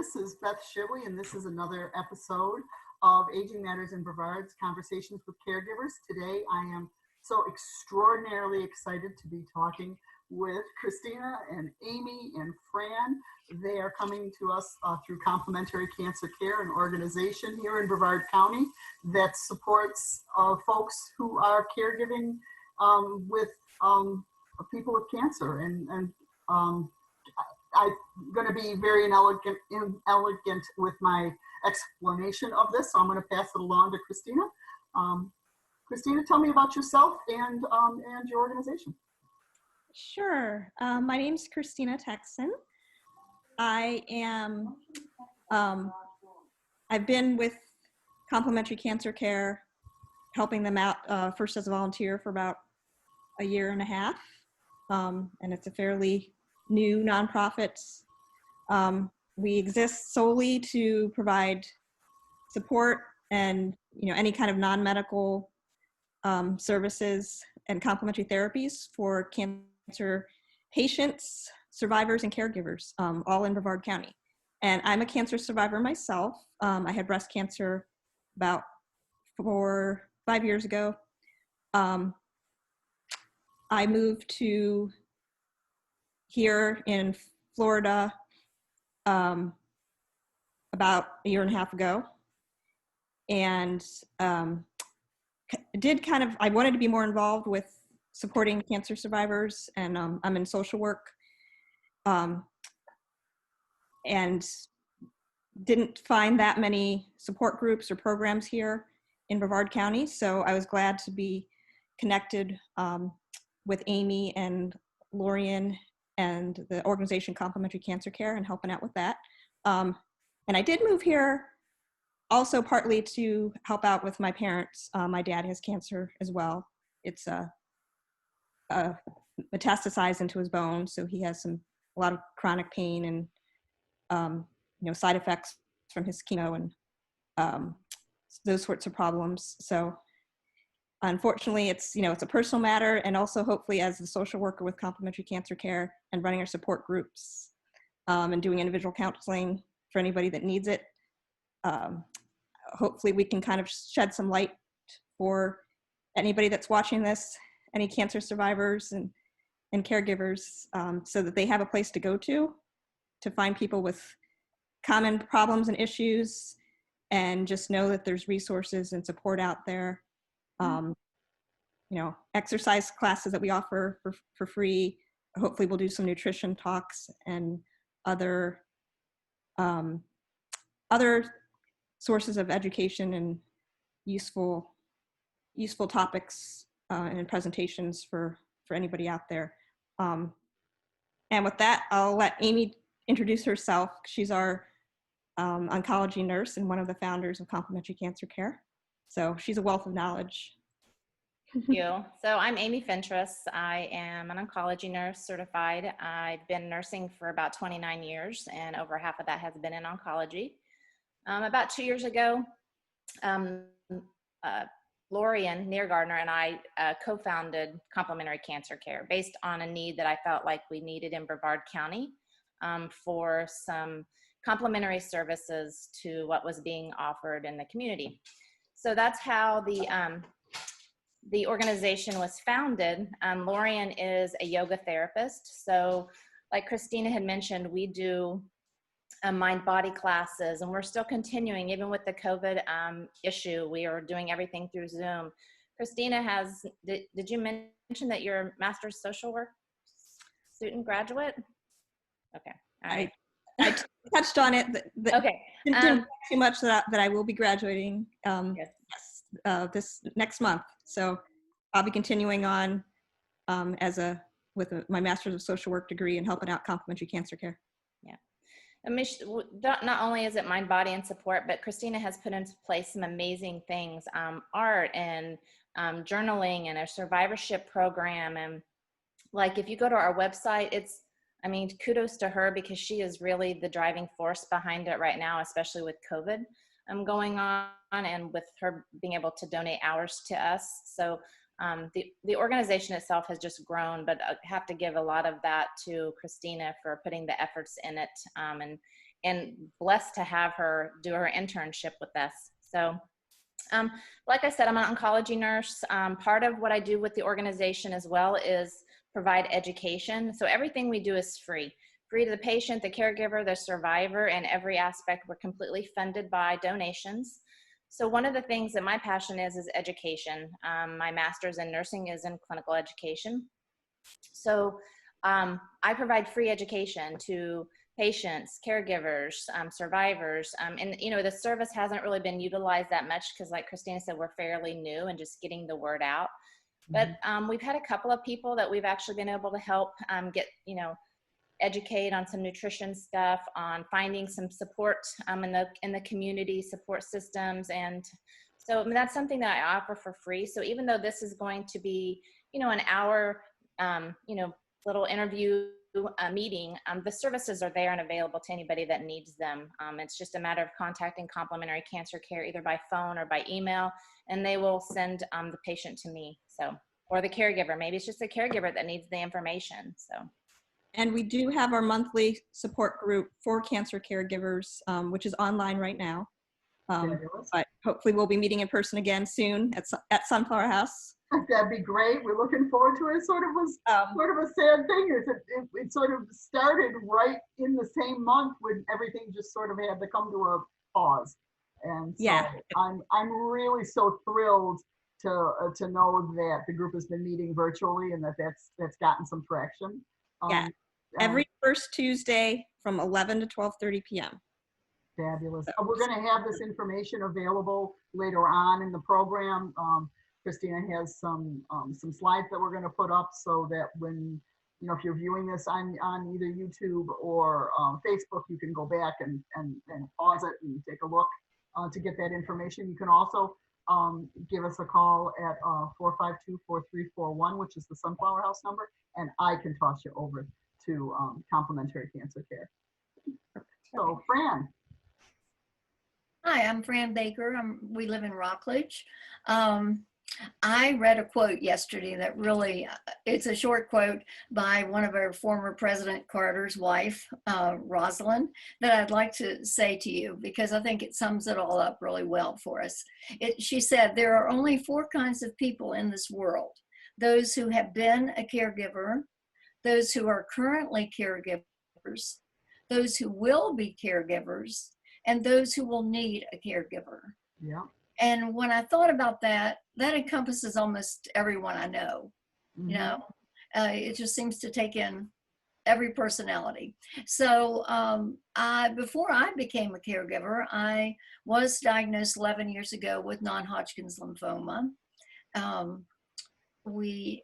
This is Beth Schibley, and this is another episode of Aging Matters in Brevard's Conversations with Caregivers. Today, I am so extraordinarily excited to be talking with Christina and Amy and Fran. They are coming to us through Complementary Cancer Care, an organization here in Brevard County that supports folks who are caregiving with people with cancer. And I'm going to be very inelegant with my explanation of this, so I'm going to pass it along to Christina. Christina, tell me about yourself and your organization. Sure. My name is Christina Texan. I am, I've been with Complementary Cancer Care, helping them out first as a volunteer for about a year and a half. And it's a fairly new nonprofit. We exist solely to provide support and any kind of non-medical services and complementary therapies for cancer patients, survivors, and caregivers, all in Brevard County. And I'm a cancer survivor myself. I had breast cancer about 5 years ago. I moved to here in Florida about a year and a half ago, and I wanted to be more involved with supporting cancer survivors, and I'm in social work, and didn't find that many support groups or programs here in Brevard County, so I was glad to be connected with Amy and Lorian and the organization Complementary Cancer Care and helping out with that. And I did move here also partly to help out with my parents. My dad has cancer as well. It's metastasized into his bones, so he has a lot of chronic pain and side effects from his chemo and those sorts of problems. So unfortunately, it's a personal matter, and also hopefully as a social worker with Complementary Cancer Care and running our support groups and doing individual counseling for anybody that needs it, hopefully we can kind of shed some light for anybody that's watching this, any cancer survivors and caregivers, so that they have a place to go to find people with common problems and issues, and just know that there's resources and support out there. Exercise classes that we offer for free. Hopefully we'll do some nutrition talks and other sources of education and useful topics and presentations for anybody out there. And with that, I'll let Amy introduce herself. She's our oncology nurse and one of the founders of Complementary Cancer Care. So she's a wealth of knowledge. Thank you. So I'm Amy Fentress. I am an oncology nurse certified. I've been nursing for about 29 years, and over half of that has been in oncology. About 2 years ago, Lorian Neergardner and I co-founded Complementary Cancer Care based on a need that I felt like we needed in Brevard County for some complementary services to what was being offered in the community. So that's how the organization was founded. Lorian is a yoga therapist. So like Christina had mentioned, we do mind-body classes, and we're still continuing, even with the COVID issue. We are doing everything through Zoom. Christina did you mention that you're a master's social work student graduate? Okay, all right. I touched on it. Okay. Didn't too much that I will be graduating Yes. this next month. So I'll be continuing on with my master's of social work degree and helping out Complementary Cancer Care. Yeah. I mean, not only is it mind, body, and support, but Christina has put into place some amazing things, art and journaling and a survivorship program. And like, if you go to our website, kudos to her, because she is really the driving force behind it right now, especially with COVID going on, and with her being able to donate hours to us. So the organization itself has just grown, but I have to give a lot of that to Christina for putting the efforts in it and and blessed to have her do her internship with us. So like I said, I'm an oncology nurse. Part of what I do with the organization as well is provide education. So everything we do is free to the patient, the caregiver, the survivor, and every aspect. We're completely funded by donations. So one of the things that my passion is education. My master's in nursing is in clinical education. So I provide free education to patients, caregivers, survivors, and the service hasn't really been utilized that much because, like Christina said, we're fairly new and just getting the word out. But we've had a couple of people that we've actually been able to help get, educate on some nutrition stuff, on finding some support in the community support systems. And so that's something that I offer for free. So even though this is going to be, an hour, little interview meeting, the services are there and available to anybody that needs them. It's just a matter of contacting Complementary Cancer Care either by phone or by email, and they will send the patient to me. So, or the caregiver. Maybe it's just the caregiver that needs the information. So. And we do have our monthly support group for cancer caregivers, which is online right now. But hopefully we'll be meeting in person again soon at Sunflower House. That'd be great. We're looking forward to it. It sort of was sort of a sad thing. It sort of started right in the same month when everything just sort of had to come to a pause. And so yeah. I'm really so thrilled to know that the group has been meeting virtually and that's gotten some traction. Yeah, every first Tuesday from 11 to 12:30 p.m. Fabulous. We're going to have this information available later on in the program. Christina has some slides that we're going to put up so that when, if you're viewing this on either YouTube or Facebook, you can go back and pause it and take a look to get that information. You can also give us a call at 452-4341, which is the Sunflower House number, and I can toss you over to Complementary Cancer Care. So, Fran. Hi, I'm Fran Baker. We live in Rockledge. I read a quote yesterday that really, it's a short quote by one of our former President Carter's wife, Rosalind, that I'd like to say to you because I think it sums it all up really well for us. She said, there are only 4 kinds of people in this world: those who have been a caregiver, those who are currently caregivers, those who will be caregivers, and those who will need a caregiver. Yeah. And when I thought about that, that encompasses almost everyone I know. Mm-hmm. It just seems to take in every personality. So before I became a caregiver, I was diagnosed 11 years ago with non-Hodgkin's lymphoma. We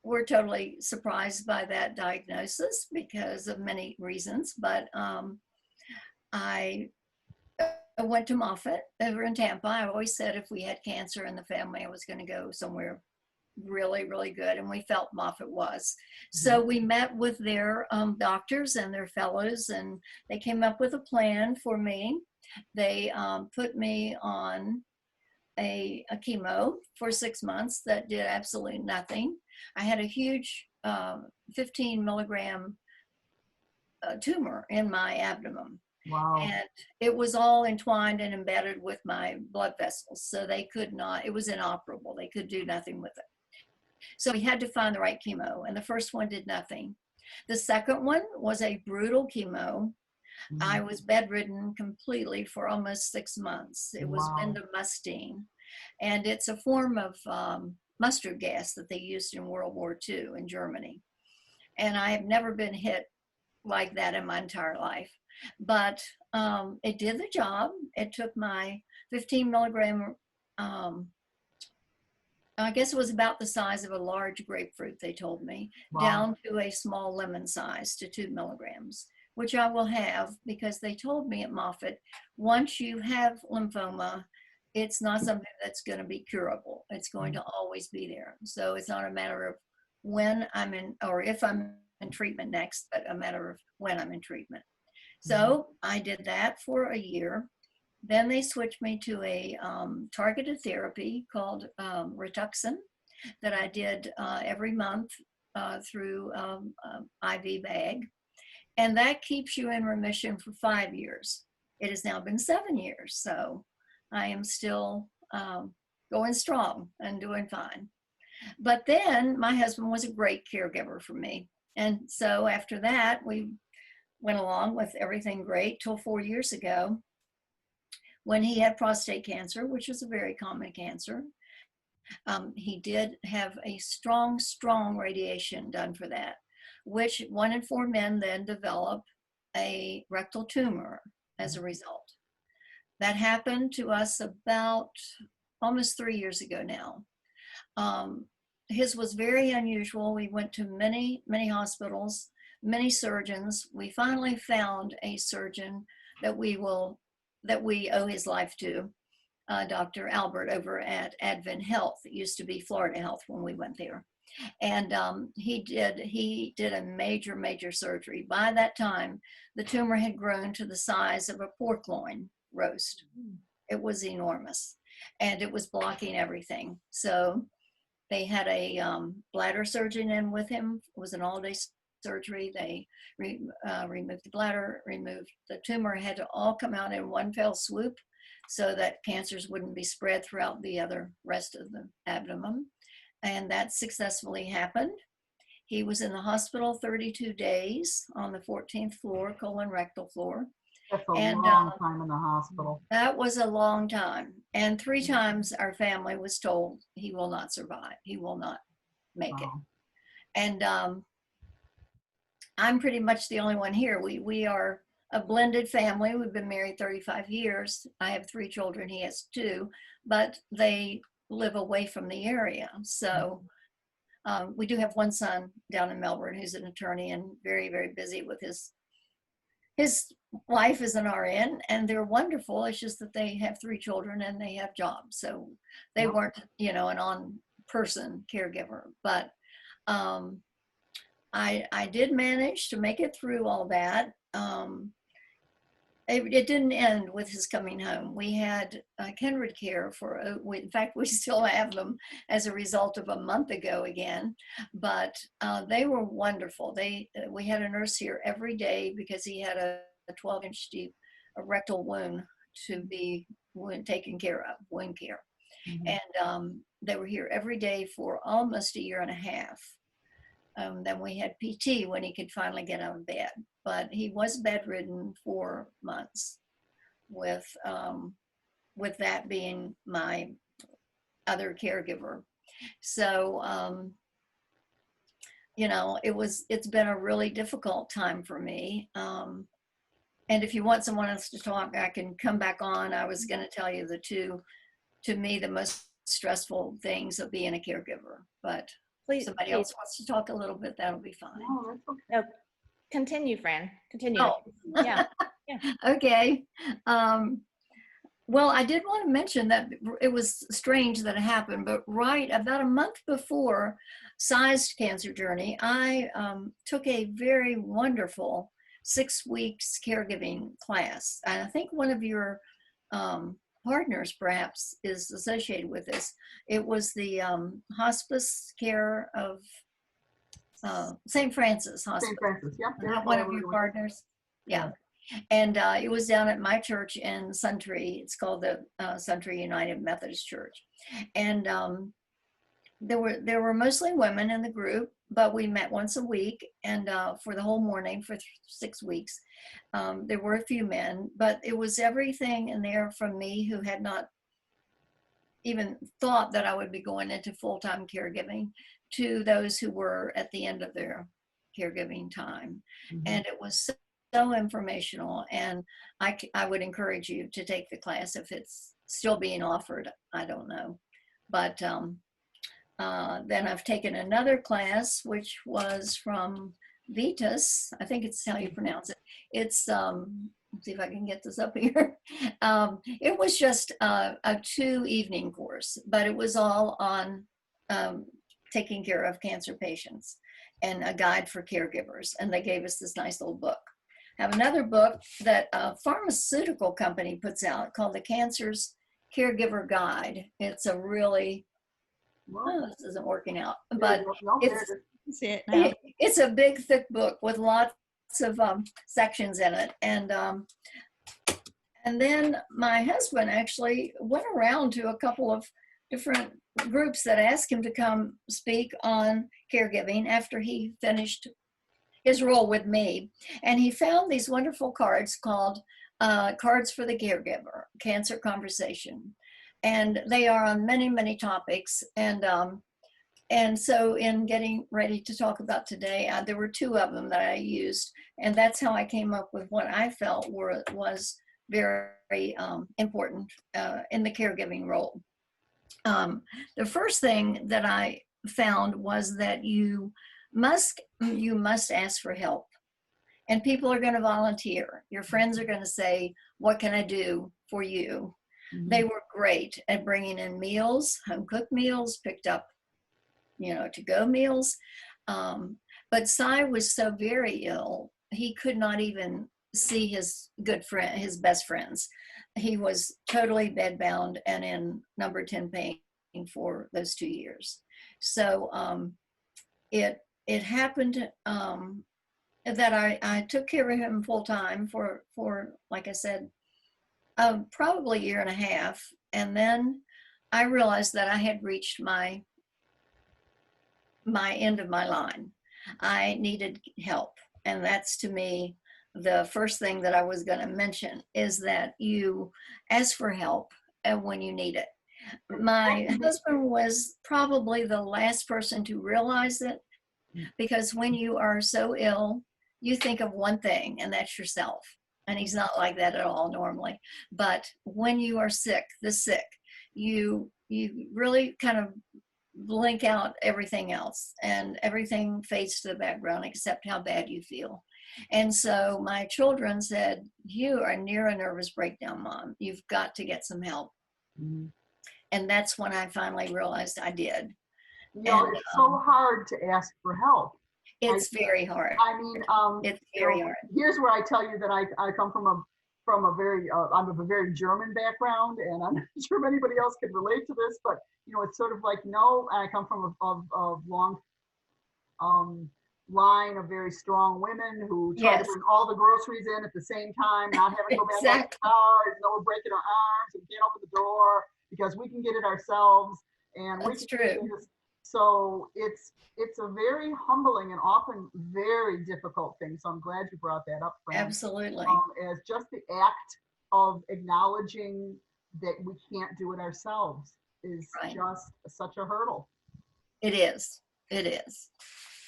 were totally surprised by that diagnosis because of many reasons, but I went to Moffitt over in Tampa. I always said if we had cancer in the family, I was going to go somewhere really, really good. And we felt Moffitt was. So we met with their doctors and their fellows, and they came up with a plan for me. They put me on a chemo for 6 months that did absolutely nothing. I had a huge 15 milligram tumor in my abdomen. Wow. And it was all entwined and embedded with my blood vessels. So they could not, it was inoperable. They could do nothing with it. So we had to find the right chemo. And the first one did nothing. The second one was a brutal chemo. Mm-hmm. I was bedridden completely for almost 6 months. It was bendamustine. And it's a form of mustard gas that they used in World War II in Germany. And I have never been hit like that in my entire life. But it did the job. It took my 15 milligram, I guess it was about the size of a large grapefruit, they told me, down to a small lemon size to 2 milligrams, which I will have because they told me at Moffitt, once you have lymphoma, it's not something that's going to be curable. It's going to always be there. So it's not a matter of when I'm in, or if I'm in treatment next, but a matter of when I'm in treatment. So I did that for a year. Then they switched me to a targeted therapy called Rituxan that I did every month through IV bag. And that keeps you in remission for 5 years. It has now been 7 years, so I am still going strong and doing fine. But then my husband was a great caregiver for me. And so after that, we went along with everything great till 4 years ago when he had prostate cancer, which is a very common cancer. He did have a strong radiation done for that, which 1 in 4 men then develop a rectal tumor as a result. That happened to us about almost 3 years ago now. His was very unusual. We went to many hospitals, many surgeons. We finally found a surgeon that we owe his life to, Dr. Albert over at Advent Health. It used to be Florida Health when we went there. And he did a major surgery. By that time, the tumor had grown to the size of a pork loin roast. It was enormous, and it was blocking everything. So they had a bladder surgeon in with him. It was an all-day surgery. They removed the bladder, removed the tumor. It had to all come out in one fell swoop so that cancers wouldn't be spread throughout the rest of the abdomen. And that successfully happened. He was in the hospital 32 days on the 14th floor, colon rectal floor. That's a long time in the hospital. That was a long time. And 3 times our family was told he will not survive. He will not make it. And I'm pretty much the only one here. We are a blended family. We've been married 35 years. I have 3 children. He has 2, but they live away from the area. So we do have one son down in Melbourne who's an attorney and very busy with his wife is an RN, and they're wonderful. It's just that they have 3 children and they have jobs. So they weren't, an on-person caregiver. But I did manage to make it through all that. It didn't end with his coming home. We had kindred care in fact, we still have them as a result of a month ago again, but they were wonderful. We had a nurse here every day because he had a 12-inch deep rectal wound to be taken care of, wound care. And they were here every day for almost 1.5 years. Then we had PT when he could finally get out of bed, but he was bedridden for months with that being my other caregiver. So, it's been a really difficult time for me. And if you want someone else to talk, I can come back on. I was going to tell you to me, the most stressful things of being a caregiver, but Please, somebody else wants to talk a little bit, that'll be fine. No, that's okay. No, continue, Fran. Continue. Oh. Yeah. Okay. Well, I did want to mention that it was strange that it happened, but right about a month before Sized Cancer Journey, I took a very wonderful 6 weeks caregiving class. And I think one of your partners perhaps is associated with this. It was the hospice care of St. Francis Hospice. St. Francis, yeah. One of your partners? Yeah. And it was down at my church in Suntree. It's called the Suntree United Methodist Church. And there were mostly women in the group, but we met once a week and for the whole morning for 6 weeks. There were a few men, but it was everything in there from me who had not even thought that I would be going into full-time caregiving to those who were at the end of their caregiving time. And it was so informational, and I would encourage you to take the class if it's still being offered. I don't know. But then I've taken another class, which was from Vitas. I think it's how you pronounce it. It's, let's see if I can get this up here. It was just a 2-evening course, but it was all on taking care of cancer patients and a guide for caregivers. And they gave us this nice little book. I have another book that a pharmaceutical company puts out called the Cancer's Caregiver Guide. It's a really, this isn't working out, but it's a big, thick book with lots of sections in it. And then my husband actually went around to a couple of different groups that asked him to come speak on caregiving after he finished his role with me. And he found these wonderful cards called Cards for the Caregiver, Cancer Conversation. And they are on many, many topics. And so in getting ready to talk about today, there were 2 of them that I used. And that's how I came up with what I felt was very important in the caregiving role. The first thing that I found was that you must ask for help, and people are going to volunteer. Your friends are going to say, what can I do for you? Mm-hmm. They were great at bringing in meals, home cooked meals, picked up, to-go meals. But Cy was so very ill, he could not even see his his best friends. He was totally bedbound and in number 10 pain for those 2 years. So it happened that I took care of him full time for like I said, probably a year and a half. And then I realized that I had reached my end of my line. I needed help. And that's, to me, the first thing that I was going to mention, is that you ask for help when you need it. My husband was probably the last person to realize it, because when you are so ill, you think of one thing, and that's yourself. And he's not like that at all normally. But when you are sick, you really kind of blink out everything else, and everything fades to the background except how bad you feel. And so my children said, you are near a nervous breakdown, Mom. You've got to get some help. Mm-hmm. And that's when I finally realized I did. It's so hard to ask for help. It's very hard. I mean, it's very hard. Here's where I tell you that I come from a very I'm of a very German background, and I'm not sure if anybody else can relate to this, but it's sort of like, I come from a long line of very strong women who try to bring all the groceries in at the same time, not having to go back out to the car, we're breaking our arms and can't open the door because we can get it ourselves. And that's true. So it's a very humbling and often very difficult thing. So I'm glad you brought that up, Fran. Absolutely. As just the act of acknowledging that we can't do it ourselves is just such a hurdle. It is.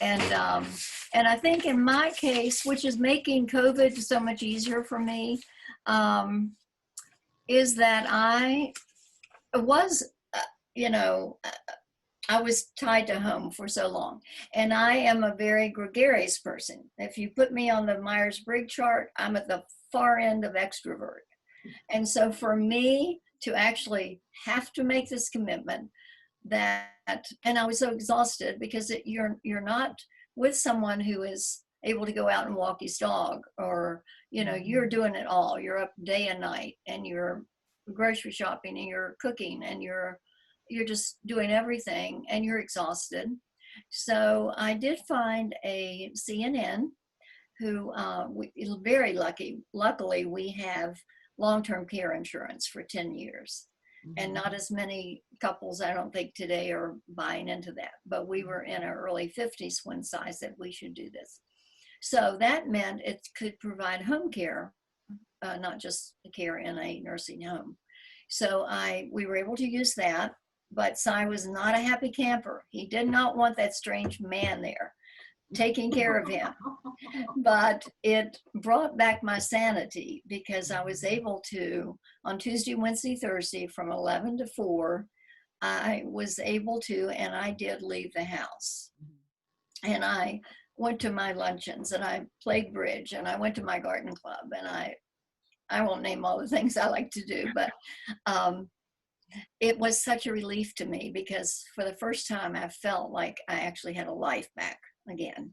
And I think in my case, which is making COVID so much easier for me, is that I was, I was tied to home for so long. And I am a very gregarious person. If you put me on the Myers-Briggs chart, I'm at the far end of extrovert. And so for me to actually have to make this commitment, and I was so exhausted because you're not with someone who is able to go out and walk his dog, or you're doing it all. You're up day and night, and you're grocery shopping, and you're cooking, and you're just doing everything, and you're exhausted. So I did find a CNN who very luckily we have long-term care insurance for 10 years. And not as many couples, I don't think, today are buying into that. But we were in our early 50s when Cy said we should do this. So that meant it could provide home care, not just care in a nursing home. So we were able to use that. But Cy was not a happy camper. He did not want that strange man there taking care of him. But it brought back my sanity, because I was able to, on Tuesday, Wednesday, Thursday, from 11 to 4, I was able to, and I did leave the house. And I went to my luncheons, and I played bridge, and I went to my garden club, and I won't name all the things I like to do, but it was such a relief to me, because for the first time I felt like I actually had a life back again.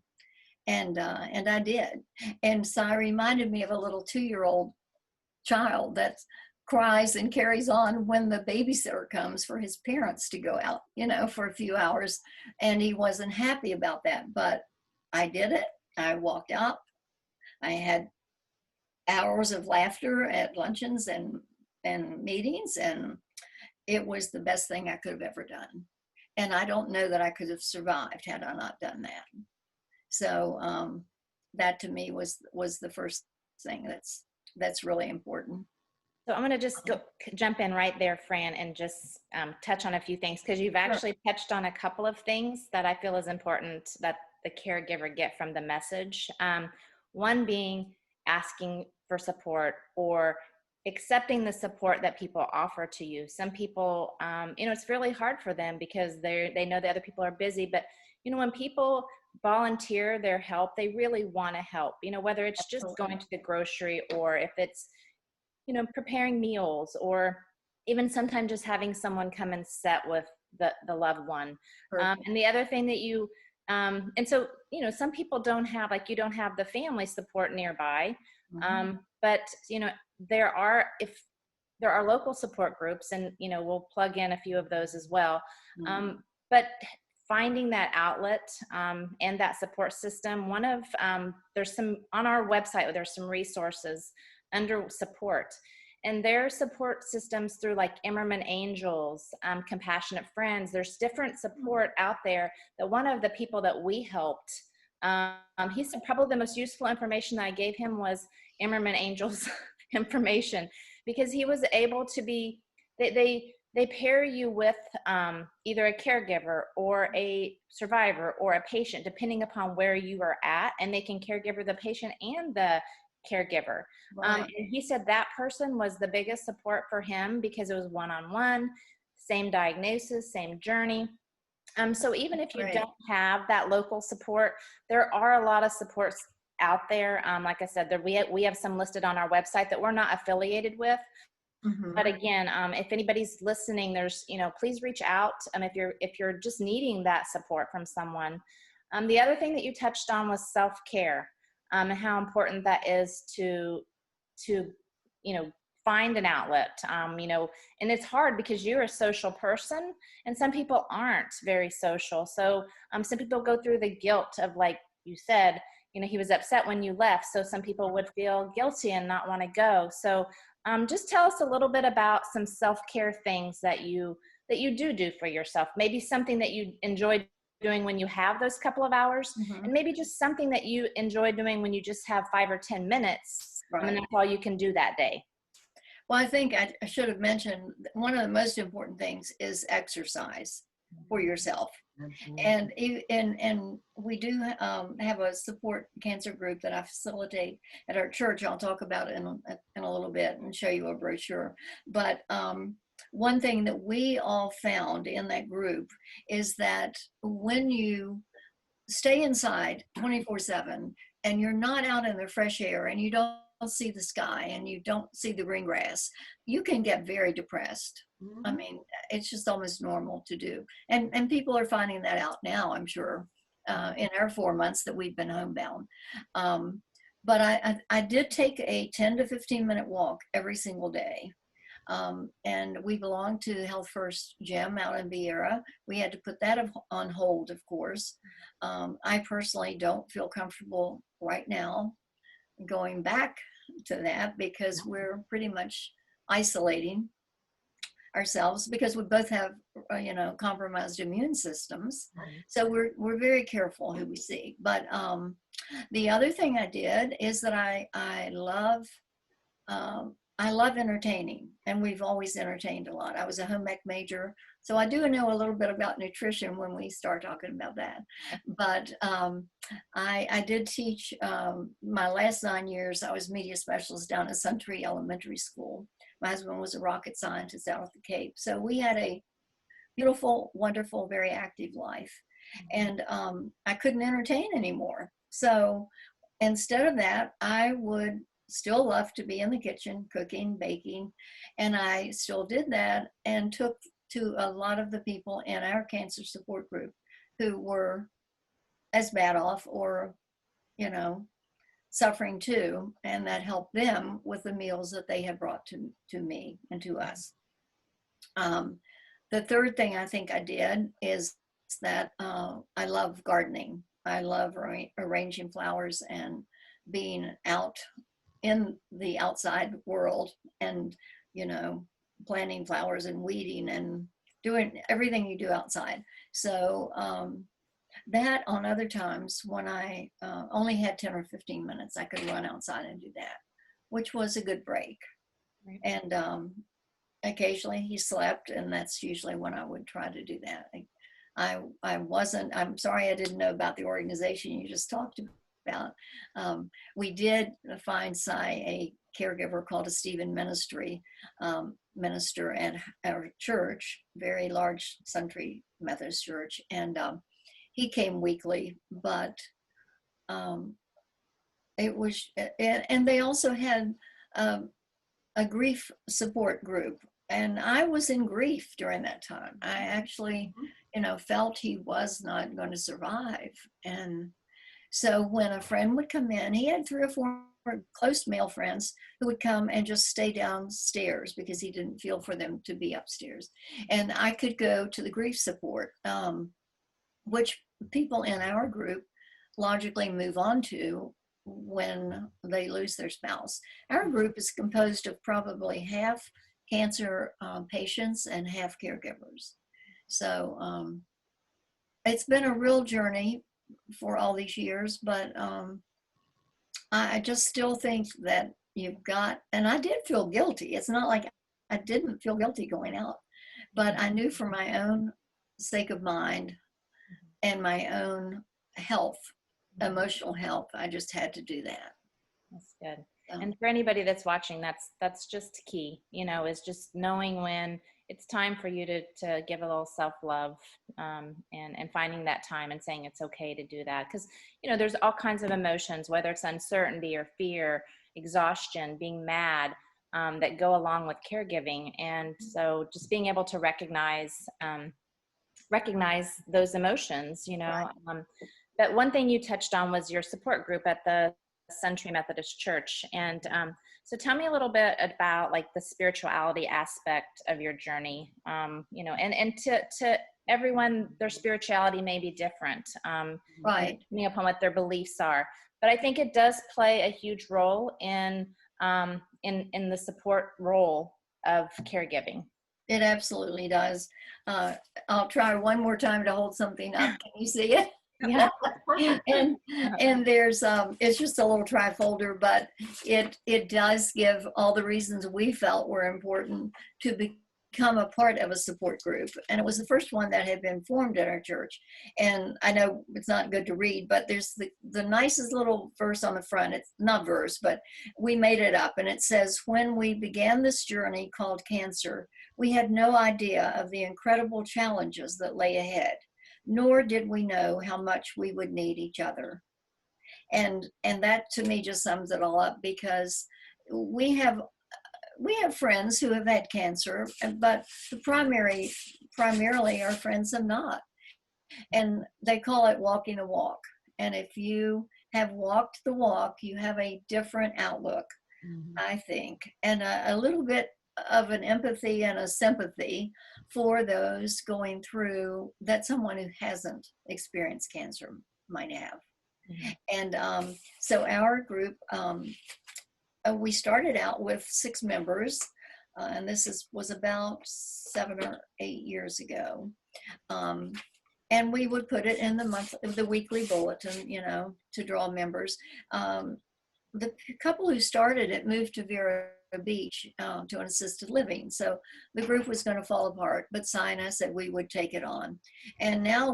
And I did. And Cy reminded me of a little 2-year-old child that cries and carries on when the babysitter comes for his parents to go out, for a few hours. And he wasn't happy about that, but I did it. I walked out. I had hours of laughter at luncheons and meetings, and it was the best thing I could have ever done. And I don't know that I could have survived had I not done that. So that to me was the first thing that's really important. So I'm going to just jump in right there, Fran, and just touch on a few things, because you've actually touched on a couple of things that I feel is important that the caregiver get from the message. One being asking for support or accepting the support that people offer to you. Some people, it's really hard for them because they know that other people are busy, but when people volunteer their help, they really want to help, whether it's just going to the grocery, or if it's preparing meals, or even sometimes just having someone come and sit with the loved one. And the other thing that and so, some people don't have, like, you don't have the family support nearby. But, there are local support groups, and, we'll plug in a few of those as well. But finding that outlet and that support system, there's some on our website, there's some resources under support, and their support systems through like Emmerman Angels, Compassionate Friends. There's different support out there. That one of the people that we helped, he said probably the most useful information that I gave him was Emmerman Angels information, because he was able to be, they pair you with either a caregiver or a survivor or a patient, depending upon where you are at, and they can caregiver the patient and the caregiver. And he said that person was the biggest support for him because it was one-on-one, same diagnosis, same journey. So even if you don't have that local support, there are a lot of supports out there. Like I said, we have some listed on our website that we're not affiliated with. But again, if anybody's listening, there's, please reach out if you're just needing that support from someone. The other thing that you touched on was self-care, and how important that is to find an outlet, and it's hard because you're a social person and some people aren't very social. So some people go through the guilt of, like you said, he was upset when you left. So some people would feel guilty and not want to go. So just tell us a little bit about some self-care things that you do for yourself. Maybe something that you enjoy doing when you have those couple of hours, and maybe just something that you enjoy doing when you just have 5 or 10 minutes, and that's all you can do that day. Well, I think I should have mentioned one of the most important things is exercise for yourself. And we do have a support cancer group that I facilitate at our church. I'll talk about it in a little bit and show you a brochure. But one thing that we all found in that group is that when you stay inside 24/7 and you're not out in the fresh air and you don't see the sky and you don't see the green grass, you can get very depressed. I mean, it's just almost normal to do. And people are finding that out now, I'm sure, in our 4 months that we've been homebound. But I did take a 10 to 15 minute walk every single day. And we belong to Health First Gym out in Vieira. We had to put that on hold, of course. I personally don't feel comfortable right now going back to that because we're pretty much isolating ourselves because we both have, compromised immune systems. So we're very careful who we see. But the other thing I did is that I love entertaining, and we've always entertained a lot. I was a home ec major, so I do know a little bit about nutrition when we start talking about that. But I did teach my last 9 years. I was media specialist down at Suntree Elementary School. My husband was a rocket scientist out at the Cape. So we had a beautiful, wonderful, very active life. And I couldn't entertain anymore. So instead of that, I would still love to be in the kitchen, cooking, baking. And I still did that and took to a lot of the people in our cancer support group who were as bad off or, suffering too. And that helped them with the meals that they had brought to me and to us. The third thing I think I did is that I love gardening. I love arranging flowers and being out in the outside world and, planting flowers and weeding and doing everything you do outside. So that on other times when I only had 10 or 15 minutes, I could run outside and do that, which was a good break. Right. And occasionally he slept, and that's usually when I would try to do that. I'm sorry I didn't know about the organization you just talked about. We did find Cy a caregiver called a Stephen minister at our church, very large Country Methodist church, and he came weekly, but it was, and they also had a grief support group, and I was in grief during that time. I actually, felt he was not going to survive. And so when a friend would come in, he had 3 or 4 close male friends who would come and just stay downstairs because he didn't feel for them to be upstairs. And I could go to the grief support, which people in our group logically move on to when they lose their spouse. Our group is composed of probably half cancer patients and half caregivers. So it's been a real journey for all these years, but I just still think that you've got, and I did feel guilty. It's not like I didn't feel guilty going out, but I knew for my own sake of mind and my own health, emotional health, I just had to do that. That's good. And for anybody that's watching, that's just key, is just knowing when it's time for you to give a little self-love, and finding that time and saying it's okay to do that. Because, there's all kinds of emotions, whether it's uncertainty or fear, exhaustion, being mad, that go along with caregiving. And so just being able to recognize those emotions, Right. But one thing you touched on was your support group at the Country Methodist Church. And so tell me a little bit about like the spirituality aspect of your journey, and to everyone, their spirituality may be different, Right. depending upon what their beliefs are. But I think it does play a huge role in the support role of caregiving. It absolutely does. I'll try one more time to hold something up. Can you see it? Yeah. and there's it's just a little trifolder, but it does give all the reasons we felt were important to become a part of a support group. And it was the first one that had been formed at our church. And I know it's not good to read, but there's the nicest little verse on the front. It's not verse, but we made it up, and it says, "When we began this journey called cancer, we had no idea of the incredible challenges that lay ahead, nor did we know how much we would need each other." And that to me just sums it all up, because we have friends who have had cancer, but primarily our friends have not. And they call it walking a walk. And if you have walked the walk, you have a different outlook, I think, and a little bit of an empathy and a sympathy for those going through that someone who hasn't experienced cancer might have. And so our group, we started out with 6 members, and this was about 7 or 8 years ago. And we would put it in the weekly bulletin, to draw members. The couple who started it moved to Vero Beach to an assisted living. So the group was going to fall apart, but Cy and I said we would take it on. And now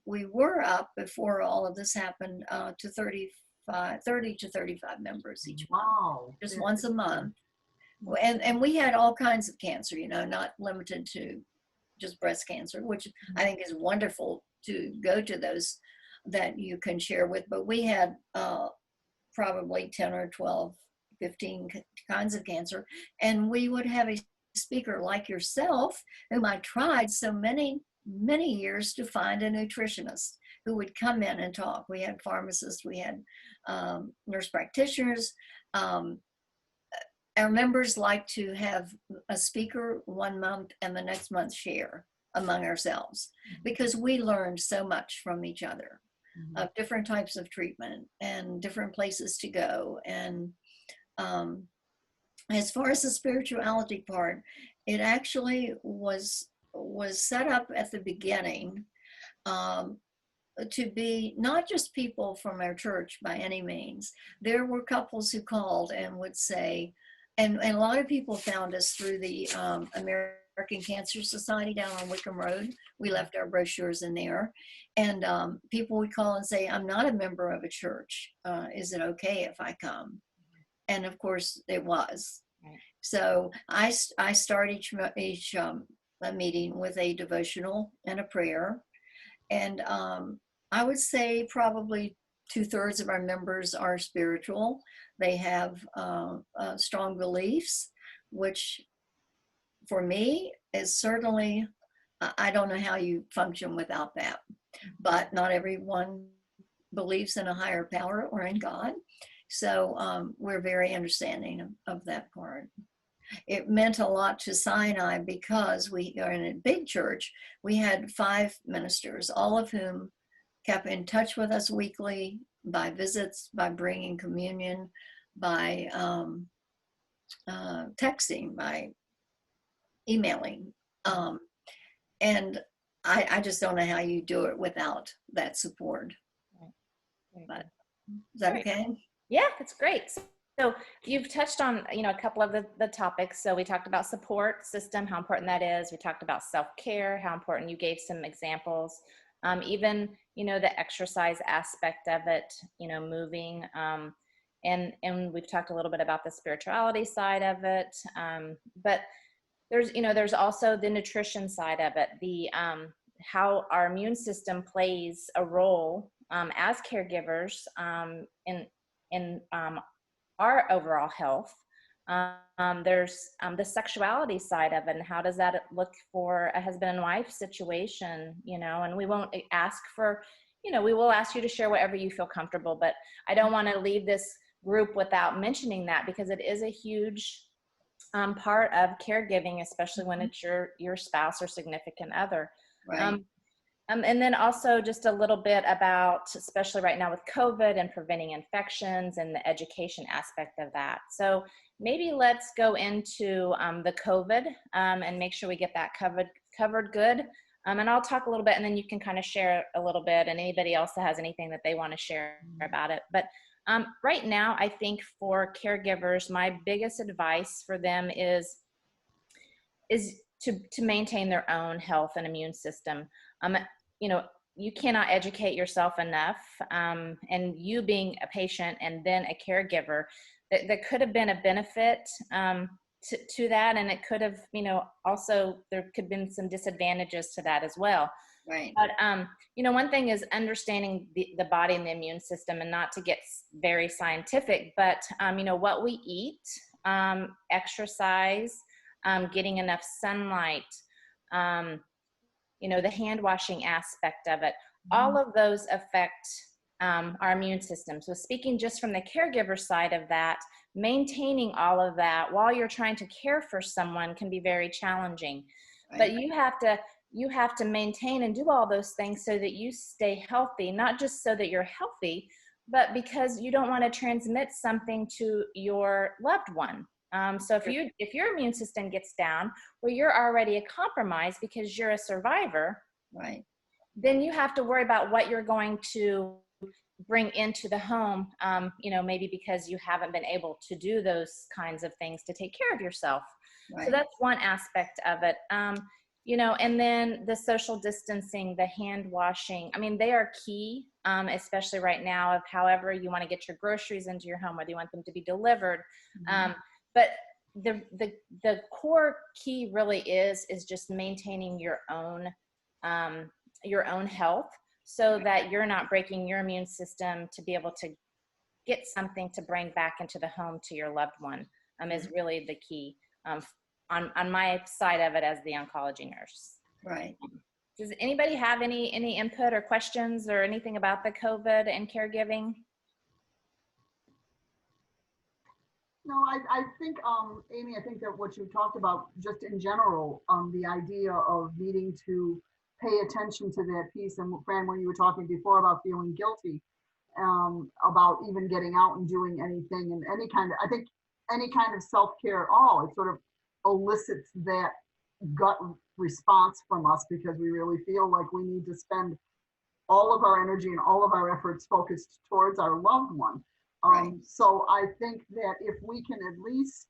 we were up before all of this happened to 30 to 35 members each month. Wow. Just once a month. And we had all kinds of cancer, not limited to just breast cancer, which I think is wonderful to go to those that you can share with. But we had probably 10 or 12, 15 kinds of cancer. And we would have a speaker like yourself, whom I tried so many years to find a nutritionist who would come in and talk. We had pharmacists, we had nurse practitioners. Our members like to have a speaker one month and the next month share among ourselves, because we learned so much from each other. of different types of treatment and different places to go. And as far as the spirituality part, it actually was set up at the beginning to be not just people from our church by any means. There were couples who called and would say, and a lot of people found us through the American Cancer Society down on Wickham Road. We left our brochures in there, and people would call and say, I'm not a member of a church. Is it okay if I come? And of course it was. Right. So I start each meeting with a devotional and a prayer. And I would say probably 2/3 of our members are spiritual. They have strong beliefs, which for me is certainly, I don't know how you function without that, but not everyone believes in a higher power or in God. So we're very understanding of that part. It meant a lot to Sinai because we are in a big church. We had 5 ministers, all of whom kept in touch with us weekly by visits, by bringing communion, by texting, by emailing. And I just don't know how you do it without that support. Right. But is that okay? Yeah, that's great. So you've touched on, a couple of the topics. So we talked about support system, how important that is. We talked about self-care, how important. You gave some examples. Even, the exercise aspect of it, moving. And we've talked a little bit about the spirituality side of it. But there's also the nutrition side of it, the how our immune system plays a role as caregivers in our overall health. There's the sexuality side of it, and how does that look for a husband and wife situation, and we won't ask for, we will ask you to share whatever you feel comfortable, but I don't want to leave this group without mentioning that, because it is a huge part of caregiving, especially when it's your spouse or significant other. Right. And then also just a little bit about, especially right now with COVID and preventing infections and the education aspect of that. So maybe let's go into the COVID and make sure we get that covered good. And I'll talk a little bit, and then you can kind of share a little bit, and anybody else that has anything that they want to share about it. But right now, I think for caregivers, my biggest advice for them is to maintain their own health and immune system. You cannot educate yourself enough, and you being a patient and then a caregiver, that could have been a benefit to that, and it could have, also there could have been some disadvantages to that as well. Right. But one thing is understanding the body and the immune system, and not to get very scientific, but what we eat, exercise, getting enough sunlight, the hand washing aspect of it, all of those affect our immune system. So speaking just from the caregiver side of that, maintaining all of that while you're trying to care for someone can be very challenging. Right. But you have to maintain and do all those things so that you stay healthy, not just so that you're healthy, but because you don't want to transmit something to your loved one. So if your immune system gets down, well, you're already a compromise because you're a survivor, right? Then you have to worry about what you're going to bring into the home, maybe because you haven't been able to do those kinds of things to take care of yourself. Right. So that's one aspect of it. And then the social distancing, the hand washing, they are key, especially right now, of however you want to get your groceries into your home, whether you want them to be delivered. But the core key really is just maintaining your own health, so that you're not breaking your immune system to be able to get something to bring back into the home to your loved one, is really the key on my side of it as the oncology nurse. Right. Does anybody have any input or questions or anything about the COVID and caregiving? No, I think, Amy, I think that what you talked about just in general, the idea of needing to pay attention to that piece. And Fran, when you were talking before about feeling guilty, about even getting out and doing anything, and I think any kind of self-care at all, it sort of elicits that gut response from us, because we really feel like we need to spend all of our energy and all of our efforts focused towards our loved one. Right. So I think that if we can at least,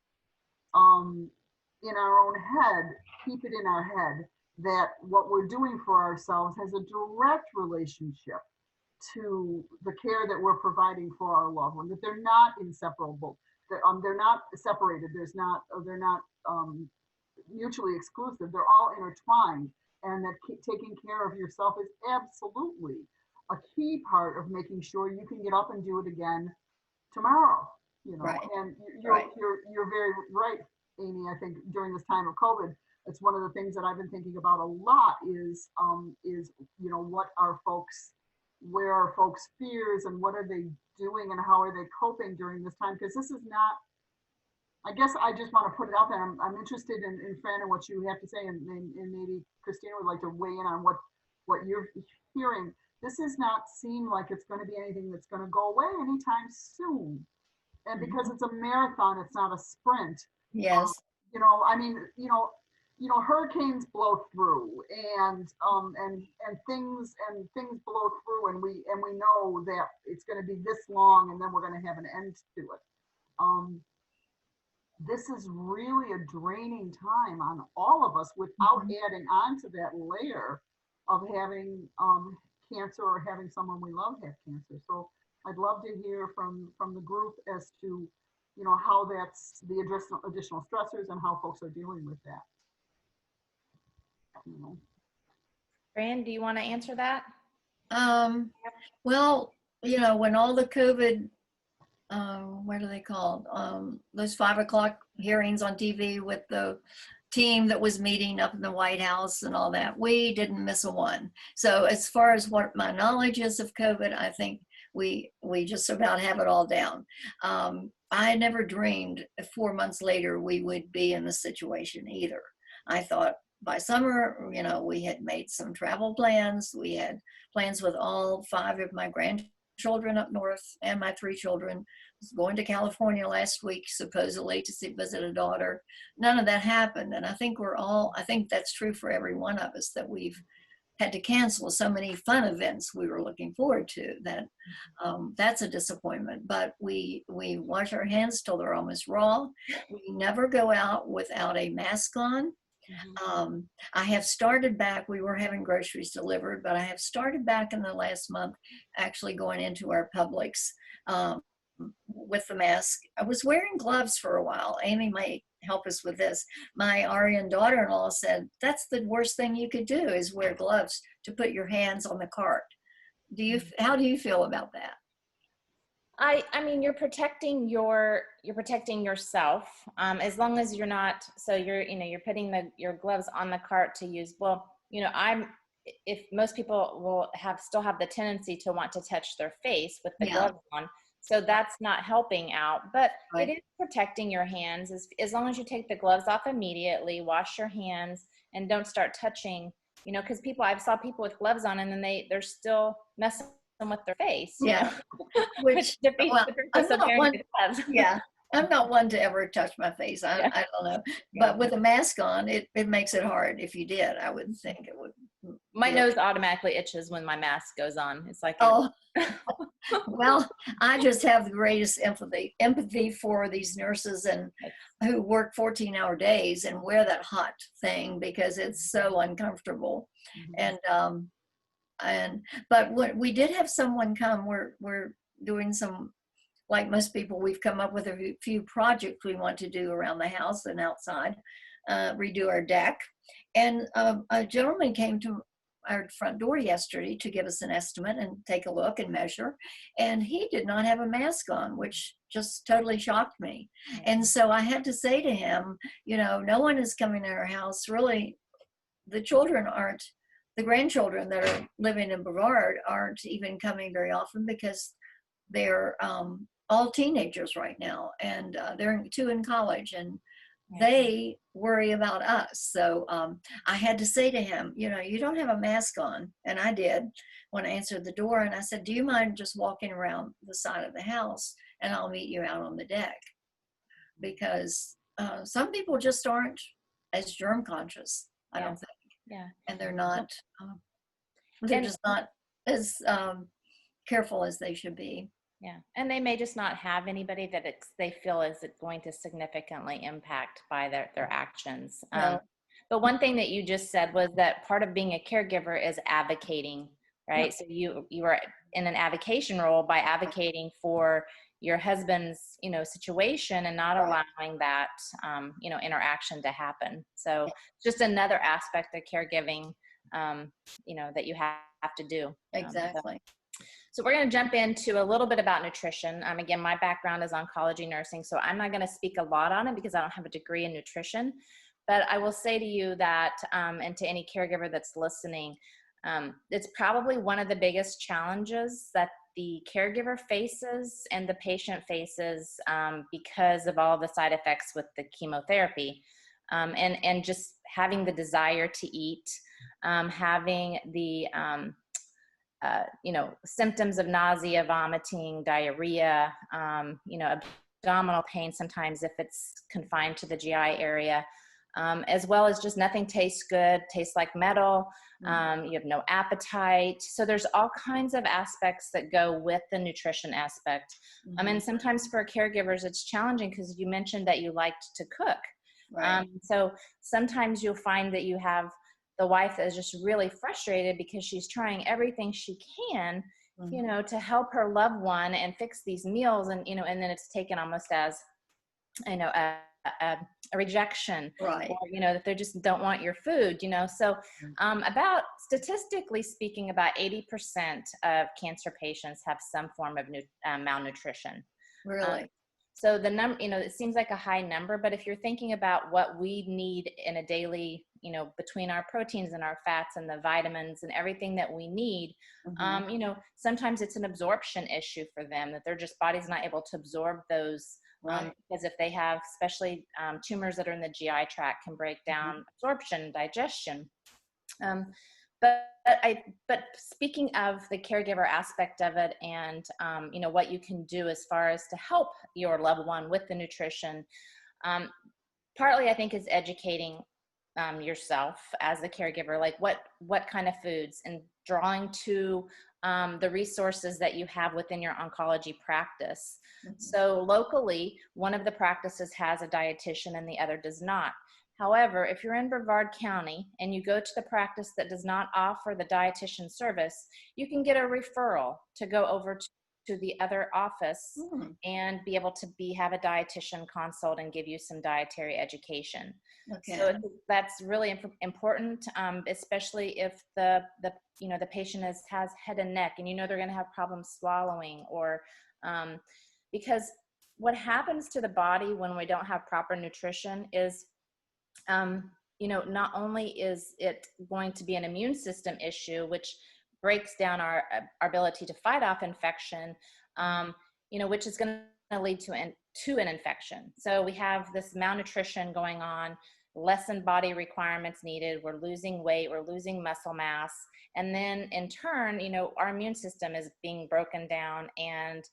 in our own head, keep it in our head that what we're doing for ourselves has a direct relationship to the care that we're providing for our loved one, that they're not inseparable, that they're not separated, they're not mutually exclusive, they're all intertwined, and that taking care of yourself is absolutely a key part of making sure you can get up and do it again tomorrow. Right. And Right. you're very right, Amy. I think during this time of COVID, it's one of the things that I've been thinking about a lot is where are folks' fears, and what are they doing, and how are they coping during this time? Because this is not, I guess I just want to put it out there. I'm interested in Fran and what you have to say, and maybe Christina would like to weigh in on what you're hearing. This does not seem like it's going to be anything that's going to go away anytime soon. And because it's a marathon, it's not a sprint. Yes. Hurricanes blow through, and things blow through, and we know that it's going to be this long, and then we're going to have an end to it. This is really a draining time on all of us, without adding on to that layer of having cancer, or having someone we love have cancer. So I'd love to hear from the group as to, how that's the additional stressors and how folks are dealing with that. Fran, do you want to answer that? Well, when all the COVID, what are they called? Those 5 o'clock hearings on TV with the team that was meeting up in the White House and all that, we didn't miss a one. So as far as what my knowledge is of COVID, I think we just about have it all down. I never dreamed 4 months later we would be in this situation either. I thought by summer, we had made some travel plans. We had plans with all 5 of my grandchildren up north, and my 3 children. I was going to California last week, supposedly to visit a daughter. None of that happened. And I think that's true for every one of us, that we've had to cancel so many fun events we were looking forward to, that that's a disappointment. But we wash our hands till they're almost raw. We never go out without a mask on. I have started back, we were having groceries delivered, but I have started back in the last month actually going into our Publix with the mask. I was wearing gloves for a while. Amy might help us with this. My Aryan daughter-in-law said, that's the worst thing you could do, is wear gloves to put your hands on the cart. How do you feel about that? I mean, you're protecting yourself, as long as you're not, so you're putting your gloves on the cart to use. Well, if most people will still have the tendency to want to touch their face with the gloves on. So that's not helping out, but Right. It is protecting your hands as long as you take the gloves off immediately, wash your hands, and don't start touching, because I saw people with gloves on, and then they're still messing with their face. Which defeats the purpose of wearing the gloves. Yeah. I'm not one to ever touch my face. I don't know. But with a mask on, it makes it hard. If you did, I would think it would. My nose automatically itches when my mask goes on. It's like, oh, well, I just have the greatest empathy for these nurses and who work 14-hour days and wear that hot thing because it's so uncomfortable. But we did have someone come. We're doing some, like most people, we've come up with a few projects we want to do around the house and outside, redo our deck. And a gentleman came to our front door yesterday to give us an estimate and take a look and measure. And he did not have a mask on, which just totally shocked me. And so I had to say to him, no one is coming to our house. Really, the grandchildren that are living in Brevard aren't even coming very often because they're all teenagers right now. And they're 2 in college. And they worry about us. So I had to say to him, you don't have a mask on. And I did when I answered the door. And I said, do you mind just walking around the side of the house and I'll meet you out on the deck? Because some people just aren't as germ conscious, I don't think. Yeah. And they're not, they're just not as careful as they should be. Yeah, and they may just not have anybody that they feel is going to significantly impact by their actions. No. But one thing that you just said was that part of being a caregiver is advocating, right? Yep. So you are in an advocation role by advocating for your husband's, situation and not allowing that, interaction to happen. So just another aspect of caregiving, that you have to do. Exactly. So we're going to jump into a little bit about nutrition. Again, my background is oncology nursing, so I'm not going to speak a lot on it because I don't have a degree in nutrition. But I will say to you that, and to any caregiver that's listening, it's probably one of the biggest challenges that the caregiver faces and the patient faces because of all the side effects with the chemotherapy, and just having the desire to eat, having the symptoms of nausea, vomiting, diarrhea, abdominal pain sometimes if it's confined to the GI area, as well as just nothing tastes good, tastes like metal, you have no appetite. So there's all kinds of aspects that go with the nutrition aspect. And sometimes for caregivers, it's challenging because you mentioned that you liked to cook. Right. So sometimes you'll find that you have the wife that is just really frustrated because she's trying everything she can, to help her loved one and fix these meals. And, and then it's taken almost as, a rejection, Right. or, that they just don't want your food, So about statistically speaking, about 80% of cancer patients have some form of malnutrition. Really? So the number, it seems like a high number, but if you're thinking about what we need in a daily, between our proteins and our fats and the vitamins and everything that we need, sometimes it's an absorption issue for them, that their just body's not able to absorb those. Because if they have, especially tumors that are in the GI tract, can break down absorption and digestion. But speaking of the caregiver aspect of it, and what you can do as far as to help your loved one with the nutrition, partly I think is educating yourself as the caregiver, like what kind of foods, and drawing to the resources that you have within your oncology practice. So locally, one of the practices has a dietitian and the other does not. However, if you're in Brevard County and you go to the practice that does not offer the dietitian service, you can get a referral to go over to the other office and be able to have a dietitian consult and give you some dietary education. Okay. So that's really important, especially if the patient has head and neck, and they're going to have problems swallowing, or because what happens to the body when we don't have proper nutrition is, not only is it going to be an immune system issue, which breaks down our ability to fight off infection, which is going to lead to an infection. So we have this malnutrition going on, lessened body requirements needed, we're losing weight, we're losing muscle mass, and then in turn, our immune system is being broken down, and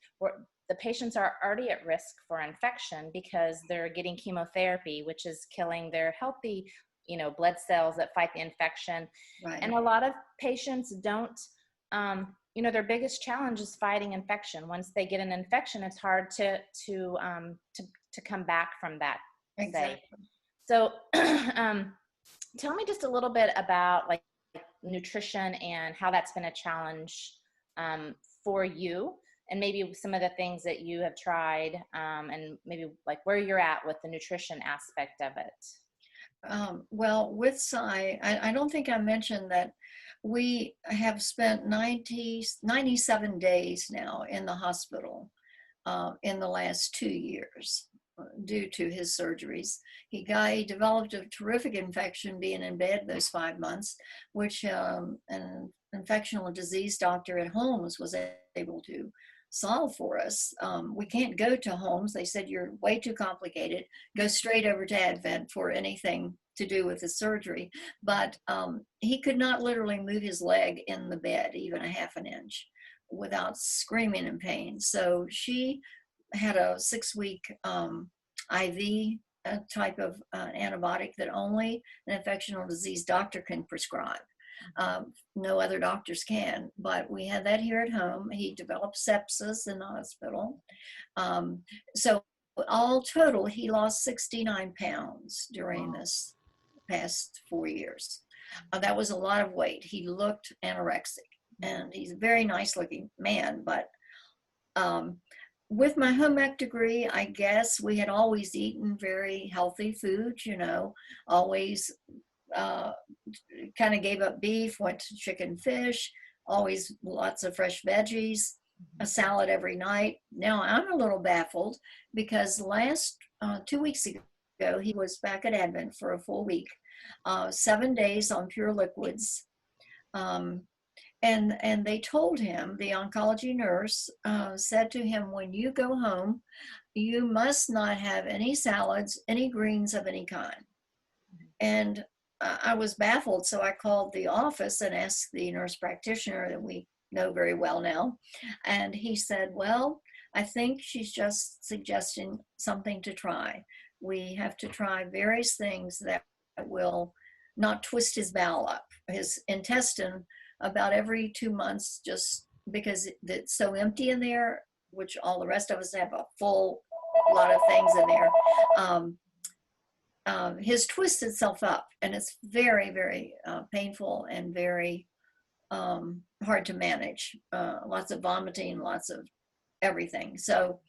the patients are already at risk for infection because they're getting chemotherapy, which is killing their healthy, blood cells that fight the infection. Right. And a lot of patients don't, their biggest challenge is fighting infection. Once they get an infection, it's hard to come back from that. Exactly. So, tell me just a little bit about like nutrition and how that's been a challenge for you, and maybe some of the things that you have tried, and maybe like where you're at with the nutrition aspect of it. Well, with Cy, I don't think I mentioned that we have spent 97 days now in the hospital in the last 2 years due to his surgeries. He developed a terrific infection being in bed those 5 months, which an infectional disease doctor at home was able to solve for us. We can't go to homes. They said, you're way too complicated. Go straight over to Advent for anything to do with the surgery. But he could not literally move his leg in the bed, even a half an inch, without screaming in pain. So she had a 6-week IV type of antibiotic that only an infectional disease doctor can prescribe. No other doctors can, but we had that here at home. He developed sepsis in the hospital. So all total, he lost 69 pounds during this past 4 years. That was a lot of weight. He looked anorexic, and he's a very nice looking man, but with my home ec degree, I guess we had always eaten very healthy food, always kind of gave up beef, went to chicken, fish, always lots of fresh veggies, a salad every night. Now I'm a little baffled because last 2 weeks ago, he was back at Advent for a full week, 7 days on pure liquids. And they told him, the oncology nurse said to him, when you go home, you must not have any salads, any greens of any kind. And I was baffled, so I called the office and asked the nurse practitioner that we know very well now. And he said, well, I think she's just suggesting something to try. We have to try various things that will not twist his bowel up, his intestine, about every 2 months, just because it's so empty in there, which all the rest of us have a full lot of things in there. His twists itself up, and it's very, very painful and very hard to manage. Lots of vomiting, lots of everything. So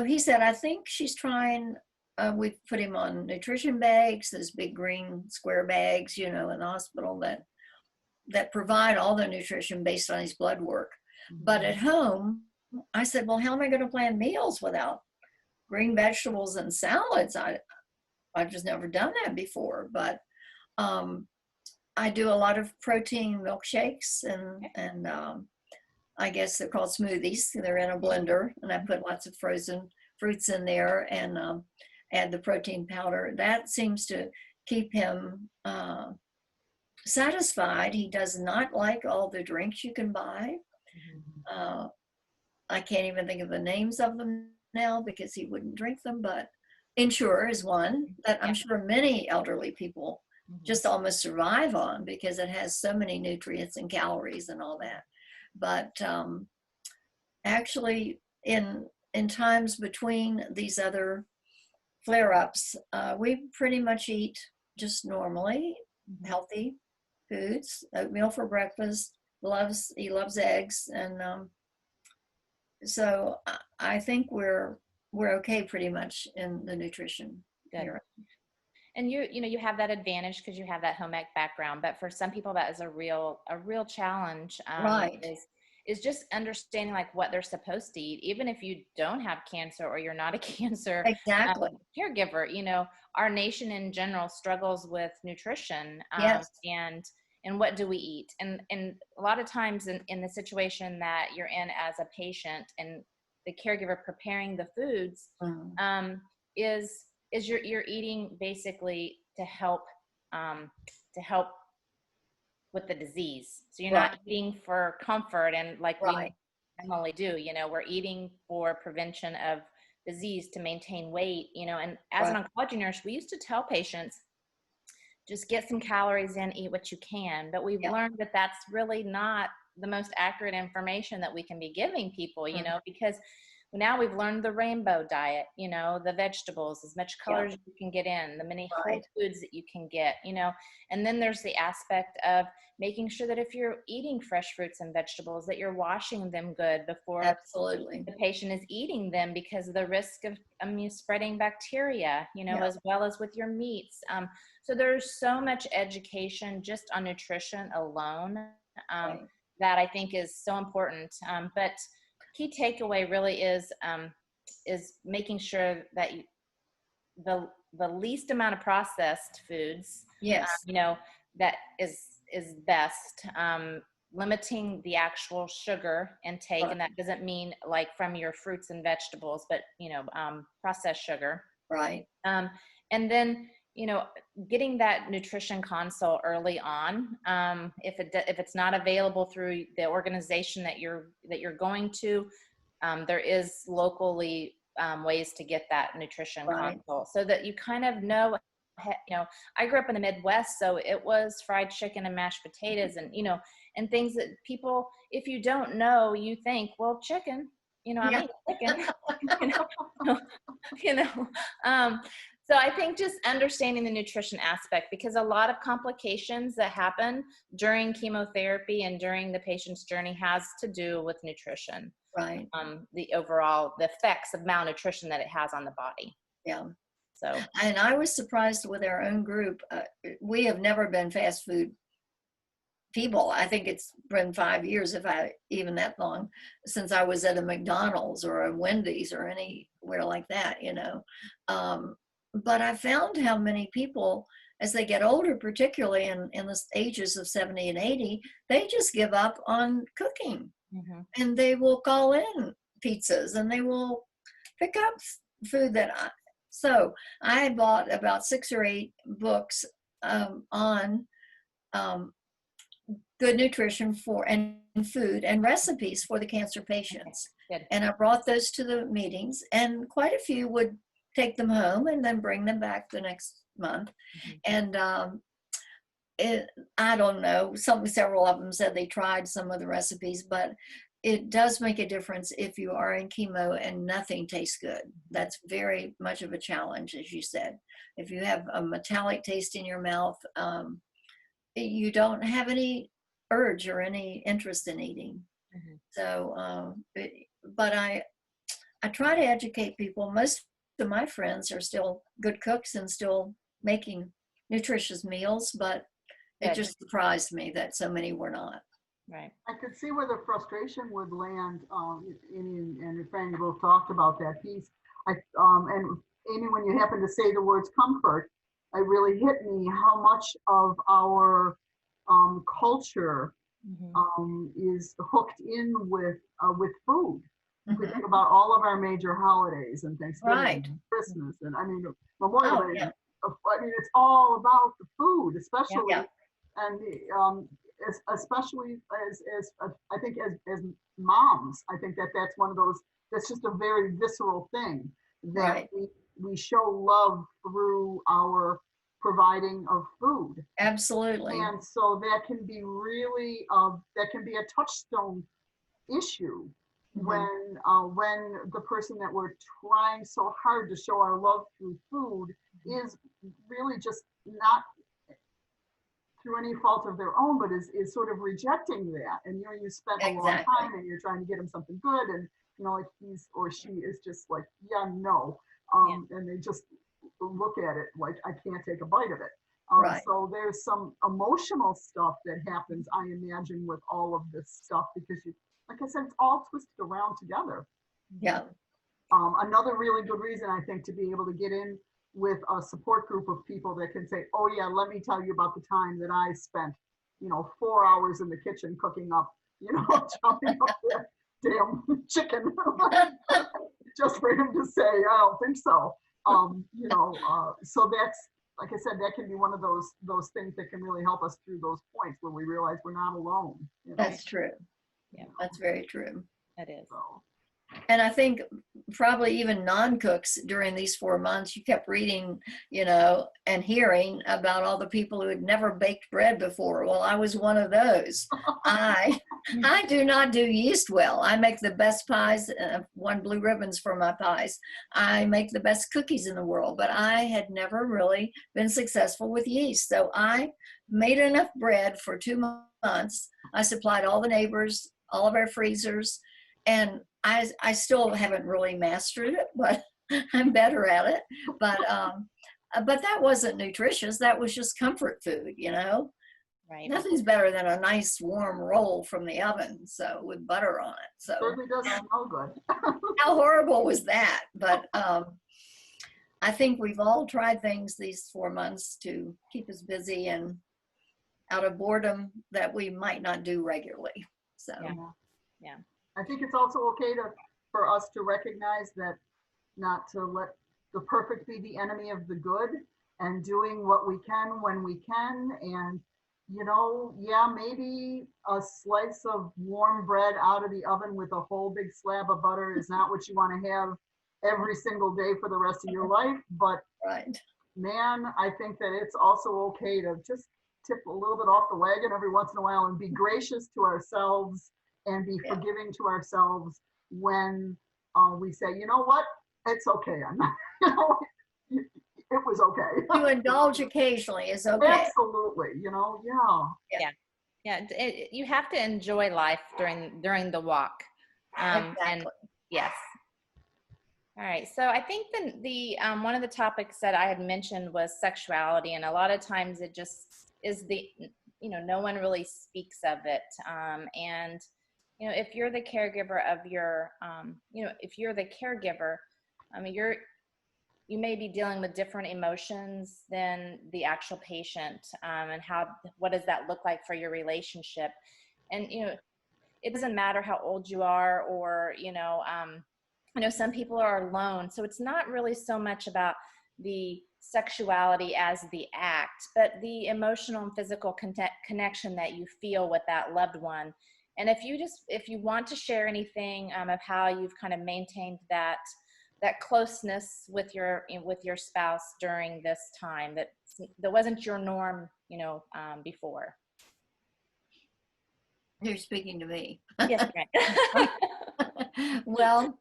he said, I think she's trying, we put him on nutrition bags, those big green square bags, in the hospital that provide all the nutrition based on his blood work. But at home, I said, well, how am I going to plan meals without green vegetables and salads? I've just never done that before, but I do a lot of protein milkshakes and I guess they're called smoothies. They're in a blender, and I put lots of frozen fruits in there and add the protein powder. That seems to keep him satisfied. He does not like all the drinks you can buy. I can't even think of the names of them now because he wouldn't drink them, but Ensure is one that I'm sure many elderly people just almost survive on because it has so many nutrients and calories and all that. But actually in times between these other flare-ups, we pretty much eat just normally healthy foods, oatmeal for breakfast, he loves eggs, and so I think we're okay pretty much in the nutrition area. And you have that advantage because you have that home ec background, but for some people that is a real challenge. Right. Is just understanding like what they're supposed to eat, even if you don't have cancer or you're not a cancer caregiver. Our nation in general struggles with nutrition. Yes. And what do we eat? And a lot of times in the situation that you're in as a patient and the caregiver preparing the foods, is you're eating basically to help with the disease. So you're not eating for comfort and like we normally do, we're eating for prevention of disease to maintain weight, and as an oncology nurse, we used to tell patients, just get some calories in, eat what you can. But we've learned that that's really not the most accurate information that we can be giving people, because now we've learned the rainbow diet, the vegetables, as much color as you can get in, the many whole foods that you can get, and then there's the aspect of making sure that if you're eating fresh fruits and vegetables, that you're washing them good before the patient is eating them, because of the risk of spreading bacteria, as well as with your meats. So there's so much education just on nutrition alone that I think is so important. But key takeaway really is making sure that the least amount of processed foods, that is best. limiting the actual sugar intake. And that doesn't mean like from your fruits and vegetables, but, processed sugar. Right. And then, getting that nutrition consult early on. If it's not available through the organization that you're going to, there is locally ways to get that nutrition consult, so that you kind of know. I grew up in the Midwest, so it was fried chicken and mashed potatoes, and and things that people, if you don't know, you think, well, chicken, I'm eating chicken. So I think just understanding the nutrition aspect, because a lot of complications that happen during chemotherapy and during the patient's journey has to do with nutrition. Right. The effects of malnutrition that it has on the body. Yeah. So. And I was surprised with our own group. We have never been fast food people. I think it's been 5 years, if I even that long, since I was at a McDonald's or a Wendy's or anywhere like that, But I found how many people, as they get older, particularly in the ages of 70 and 80, they just give up on cooking. Mm-hmm. And they will call in pizzas, and they will pick up food so I bought about 6 or 8 books on good nutrition and food and recipes for the cancer patients. Good. And I brought those to the meetings, and quite a few would take them home and then bring them back the next month. Mm-hmm. And I don't know, several of them said they tried some of the recipes, but it does make a difference if you are in chemo and nothing tastes good. That's very much of a challenge, as you said. If you have a metallic taste in your mouth, you don't have any urge or any interest in eating. Mm-hmm. So, but I try to educate people. Most of my friends are still good cooks and still making nutritious meals, but it just surprised me that so many were not. Right. I could see where the frustration would land. Amy and Fran, you both talked about that piece. And Amy, when you happen to say the words comfort, it really hit me how much of our culture is hooked in with food. If we think about all of our major holidays and Thanksgiving, and Christmas, and Memorial Day. It's all about the food, especially, and especially as I think as moms. I think that's one of those. That's just a very visceral thing that we show love through our providing of food. Absolutely. And so that can be really that can be a touchstone issue. Mm-hmm. When the person that we're trying so hard to show our love through food is really just not through any fault of their own, but is sort of rejecting that. And you spent a long time and you're trying to get them something good, and like he's or she is just like, no. And they just look at it like, I can't take a bite of it. So there's some emotional stuff that happens, I imagine, with all of this stuff, because like I said, it's all twisted around together. Yeah. Another really good reason, I think, to be able to get in with a support group of people that can say, oh yeah, let me tell you about the time that I spent, 4 hours in the kitchen cooking up, chopping up that damn chicken, just for him to say, I don't think so. So that's, like I said, that can be one of those things that can really help us through those points where we realize we're not alone. That's true. Yeah, that's very true. It is. So. And I think probably even non-cooks during these 4 months, you kept reading, and hearing about all the people who had never baked bread before. Well, I was one of those. I do not do yeast well. I make the best pies, won blue ribbons for my pies. I make the best cookies in the world, but I had never really been successful with yeast. So I made enough bread for 2 months. I supplied all the neighbors, all of our freezers, and I still haven't really mastered it, but I'm better at it. But that wasn't nutritious. That was just comfort food, Right. Nothing's better than a nice warm roll from the oven, so with butter on it. So certainly doesn't smell good. How horrible was that? But I think we've all tried things these 4 months to keep us busy, and out of boredom that we might not do regularly. So Yeah. I think it's also okay for us to recognize that, not to let the perfect be the enemy of the good, and doing what we can when we can. And, maybe a slice of warm bread out of the oven with a whole big slab of butter is not what you want to have every single day for the rest of your life. But right. man, I think that it's also okay to just tip a little bit off the wagon every once in a while and be gracious to ourselves and be forgiving to ourselves when we say, you know what, it's okay. I'm not, it was okay. To indulge occasionally is okay. Absolutely, Yeah. You have to enjoy life during the walk. Exactly. And yes. All right. So I think the one of the topics that I had mentioned was sexuality, and a lot of times it just is no one really speaks of it. And if you're the caregiver of your, if you're the caregiver, you may be dealing with different emotions than the actual patient, and what does that look like for your relationship? And it doesn't matter how old you are, or I know some people are alone, so it's not really so much about the sexuality as the act, but the emotional and physical connection that you feel with that loved one. And if you want to share anything of how you've kind of maintained that closeness with your spouse during this time that wasn't your norm, before. You're speaking to me. Yes, right. Well,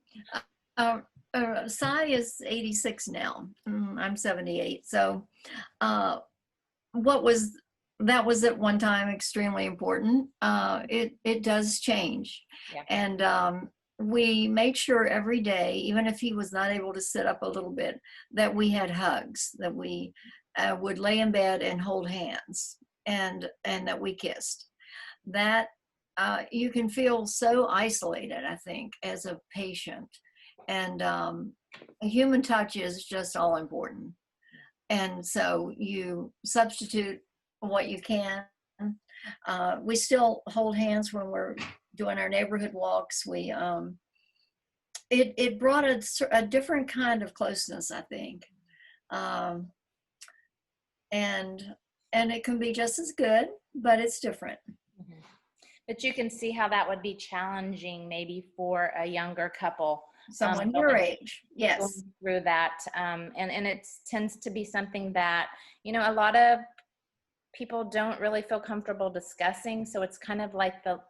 Cy is 86 now. I'm 78. So that was at one time extremely important. It does change. Yeah. And we made sure every day, even if he was not able to sit up a little bit, that we had hugs, that we would lay in bed and hold hands, and that we kissed. That you can feel so isolated, I think, as a patient. And a human touch is just all important. And so you substitute what you can. We still hold hands when we're doing our neighborhood walks. It brought a different kind of closeness, I think. And it can be just as good, but it's different. Mm-hmm. But you can see how that would be challenging maybe for a younger couple. Someone your age, yes. Going through that. And it tends to be something that, a lot of people don't really feel comfortable discussing. So it's kind of like the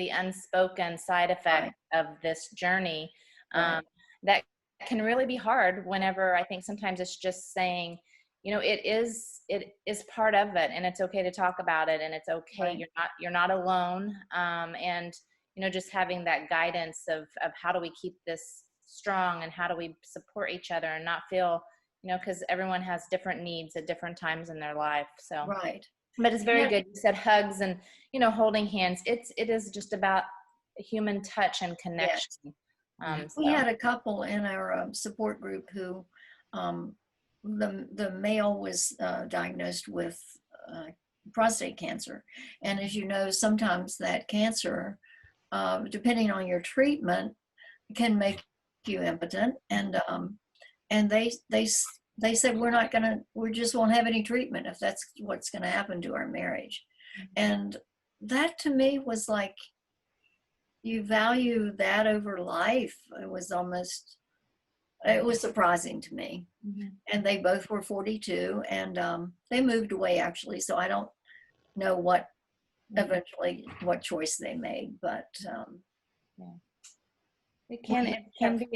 unspoken side effect of this journey. That can really be hard whenever I think sometimes it's just saying, it is part of it, and it's okay to talk about it, and it's okay. Right. You're not alone. And just having that guidance of how do we keep this strong, and how do we support each other and not feel, because everyone has different needs at different times in their life. So, right. But it's very good. You said hugs and, holding hands. It is just about human touch and connection. Yes. We had a couple in our support group who, the male was diagnosed with prostate cancer. And as you know, sometimes that cancer, depending on your treatment, can make you impotent. And they said, we just won't have any treatment if that's what's going to happen to our marriage. And that to me was like, you value that over life. It was surprising to me. Mm-hmm. And they both were 42, and they moved away actually. So I don't know what choice they made, but it can be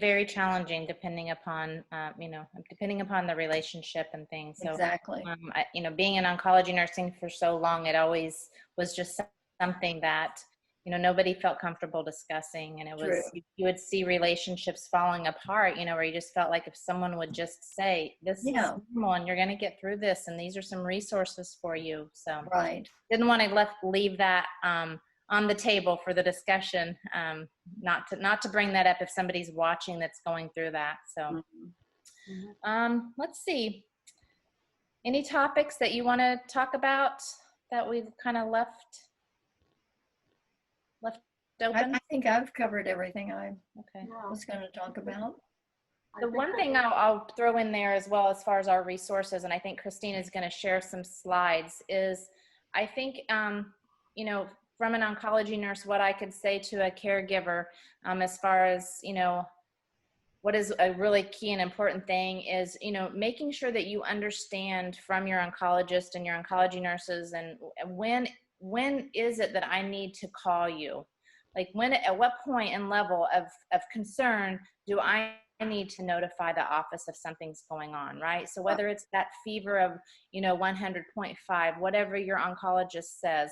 very challenging depending upon the relationship and things. So exactly. Being in oncology nursing for so long, it always was just something that nobody felt comfortable discussing, and it was you would see relationships falling apart, where you just felt like if someone would just say, this is normal and you're going to get through this, and these are some resources for you. So didn't want to leave that on the table for the discussion, not to bring that up if somebody's watching that's going through that. So let's see. Any topics that you want to talk about that we've kind of left open? I think I've covered everything I Okay. was going to talk about. The one thing I'll throw in there as well, as far as our resources, and I think Christine is going to share some slides, is I think, you know, from an oncology nurse, what I could say to a caregiver, as far as, you know, what is a really key and important thing is, you know, making sure that you understand from your oncologist and your oncology nurses, and when is it that I need to call you? Like when, at what point and level of concern do I need to notify the office if something's going on, right? So whether it's that fever of, you know, 100.5, whatever your oncologist says,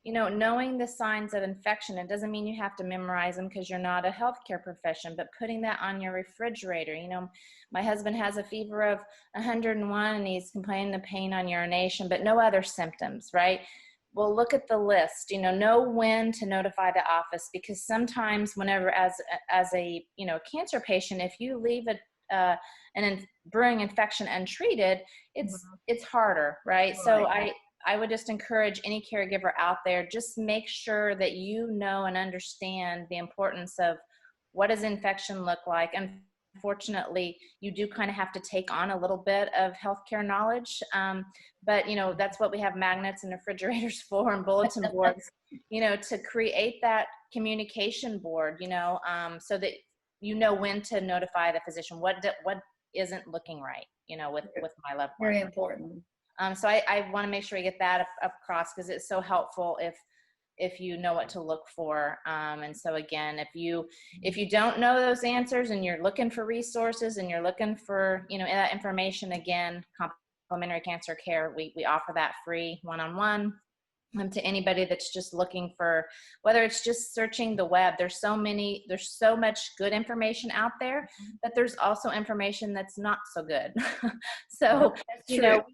you know, knowing the signs of infection, it doesn't mean you have to memorize them because you're not a healthcare profession, but putting that on your refrigerator. You know, my husband has a fever of 101 and he's complaining of pain on urination, but no other symptoms, right? Well, look at the list, you know when to notify the office, because sometimes whenever, as a, you know, cancer patient, if you leave an brewing infection untreated, it's harder, right? So I would just encourage any caregiver out there, just make sure that you know and understand the importance of what does infection look like. Unfortunately, you do kind of have to take on a little bit of healthcare knowledge. But, you know, that's what we have magnets and refrigerators for and bulletin boards, you know, to create that communication board, you know, so that you know when to notify the physician, what isn't looking right, you know, with my loved one. Very important. So I want to make sure we get that across, because it's so helpful if you know what to look for. And so again, if you don't know those answers and you're looking for resources and you're looking for, you know, that information, again, Complementary Cancer Care, we offer that free one-on-one to anybody that's just looking for, whether it's just searching the web. There's so much good information out there, but there's also information that's not so good. So, you know,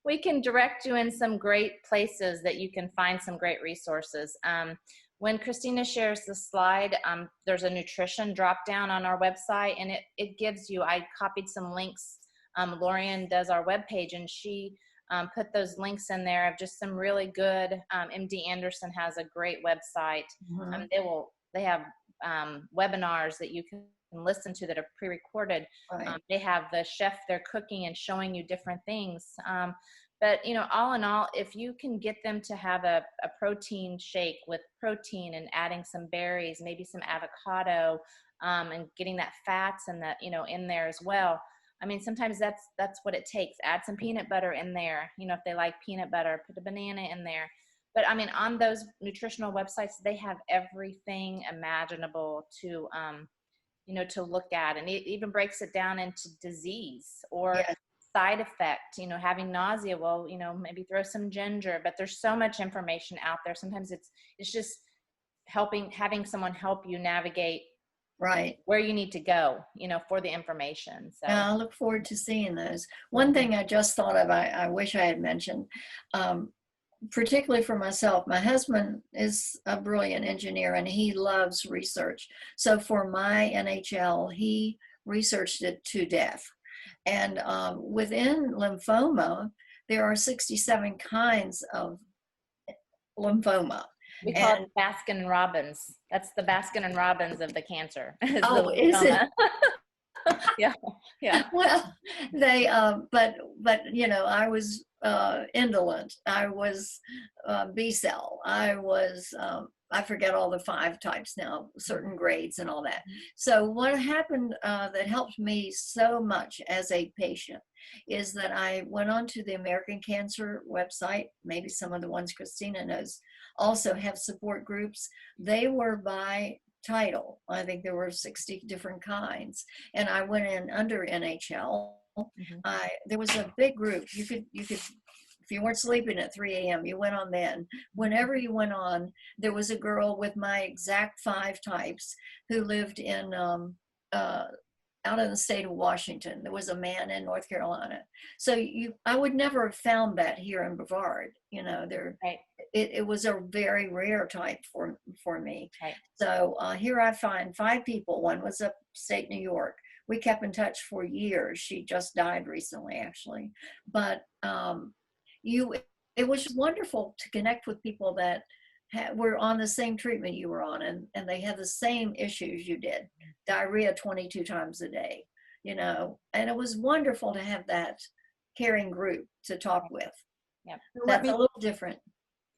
we can direct you in some great places that you can find some great resources. When Christina shares the slide, there's a nutrition drop down on our website, and it gives you, I copied some links. Lorian does our webpage, and she put those links in there of just some really good, MD Anderson has a great website. They have webinars that you can listen to that are pre-recorded. They have the chef, they're cooking and showing you different things. But, you know, all in all, if you can get them to have a protein shake with protein and adding some berries, maybe some avocado, and getting that fats and that, you know, in there as well. I mean, sometimes that's what it takes. Add some peanut butter in there. You know, if they like peanut butter, put a banana in there. But I mean, on those nutritional websites, they have everything imaginable to, you know, to look at. And it even breaks it down into disease or side effect, you know, having nausea. Well, you know, maybe throw some ginger, but there's so much information out there. Sometimes it's just having someone help you navigate where you need to go, you know, for the information. So I look forward to seeing those. One thing I just thought of, I wish I had mentioned, particularly for myself, my husband is a brilliant engineer and he loves research. So for my NHL, he researched it to death. And within lymphoma, there are 67 kinds of lymphoma. We call it Baskin and Robbins. That's the Baskin and Robbins of the cancer. Oh, is it? Yeah. Well, they, but you know, I was indolent. I was B cell. I was, I forget all the 5 types now, certain grades and all that. So what happened that helped me so much as a patient is that I went onto the American Cancer website. Maybe some of the ones Christina knows also have support groups. They were by title. I think there were 60 different kinds. And I went in under NHL. There was a big group. You could, if you weren't sleeping at 3 a.m., you went on then. Whenever you went on, there was a girl with my exact 5 types who lived in out in the state of Washington. There was a man in North Carolina. So I would never have found that here in Brevard. You know, it was a very rare type for me. So here I find 5 people. One was upstate New York. we kept in touch for years. She just died recently, actually. But it was wonderful to connect with people that were on the same treatment you were on, and they had the same issues you did, diarrhea 22 times a day, and it was wonderful to have that caring group to talk with. Yep. That's a little different.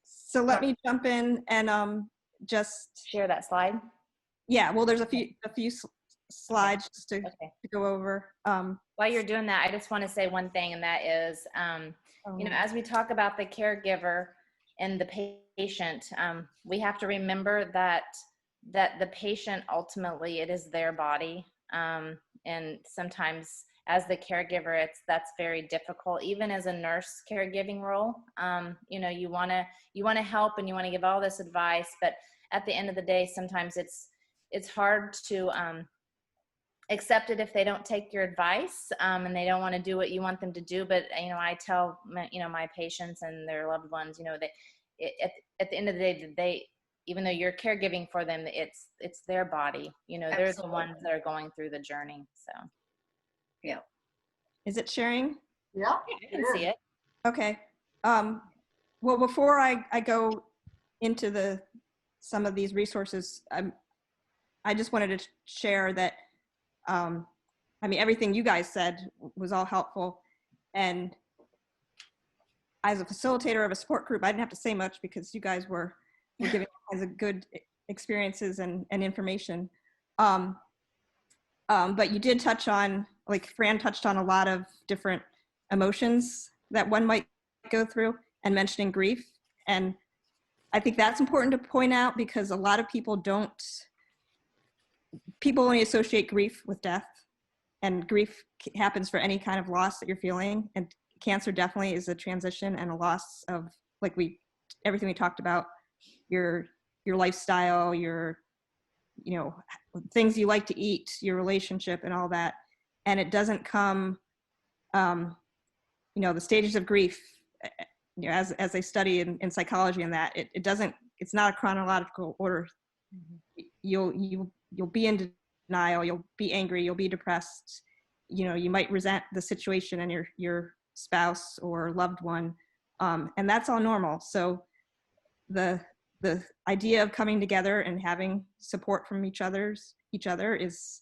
So let me jump in and just share that slide. Yeah, well, there's a few slides just to go over. While you're doing that, I just want to say one thing, and that is, as we talk about the caregiver and the patient, we have to remember that the patient, ultimately, it is their body. And sometimes as the caregiver, that's very difficult, even as a nurse caregiving role. You want to help and you want to give all this advice, but at the end of the day, sometimes it's hard to accept it if they don't take your advice, and they don't want to do what you want them to do. But I tell my patients and their loved ones, at the end of the day, even though you're caregiving for them, it's their body. They're the ones that are going through the journey. So, yeah. Is it sharing? Yeah, I can see it. Okay. Well, before I go into some of these resources, I just wanted to share that, everything you guys said was all helpful. And as a facilitator of a support group, I didn't have to say much because you guys were giving all kinds of good experiences and information. But you did touch on, like Fran touched on, a lot of different emotions that one might go through, and mentioning grief. And I think that's important to point out, because a lot of people only associate grief with death, and grief happens for any kind of loss that you're feeling. And cancer definitely is a transition and a loss of, everything we talked about, your lifestyle, your, things you like to eat, your relationship and all that. And it doesn't come, the stages of grief, as they study in psychology and that, it's not a chronological order. Mm-hmm. You'll be in denial, you'll be angry, you'll be depressed, you might resent the situation and your spouse or loved one, and that's all normal. So the idea of coming together and having support from each other is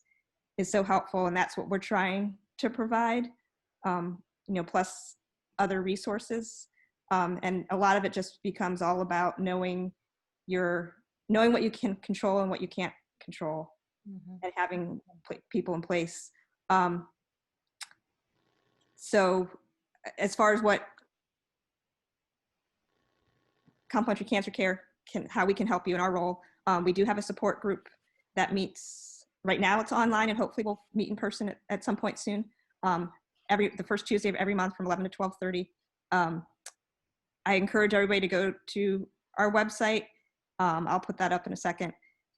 so helpful, and that's what we're trying to provide, plus other resources, and a lot of it just becomes all about knowing what you can control and what you can't control. Mm-hmm. And having people in place. So as far as what Complementary Cancer Care how we can help you in our role, we do have a support group that meets. Right now it's online, and hopefully we'll meet in person at some point soon. The first Tuesday of every month from 11 to 12:30. I encourage everybody to go to our website. I'll put that up in a second,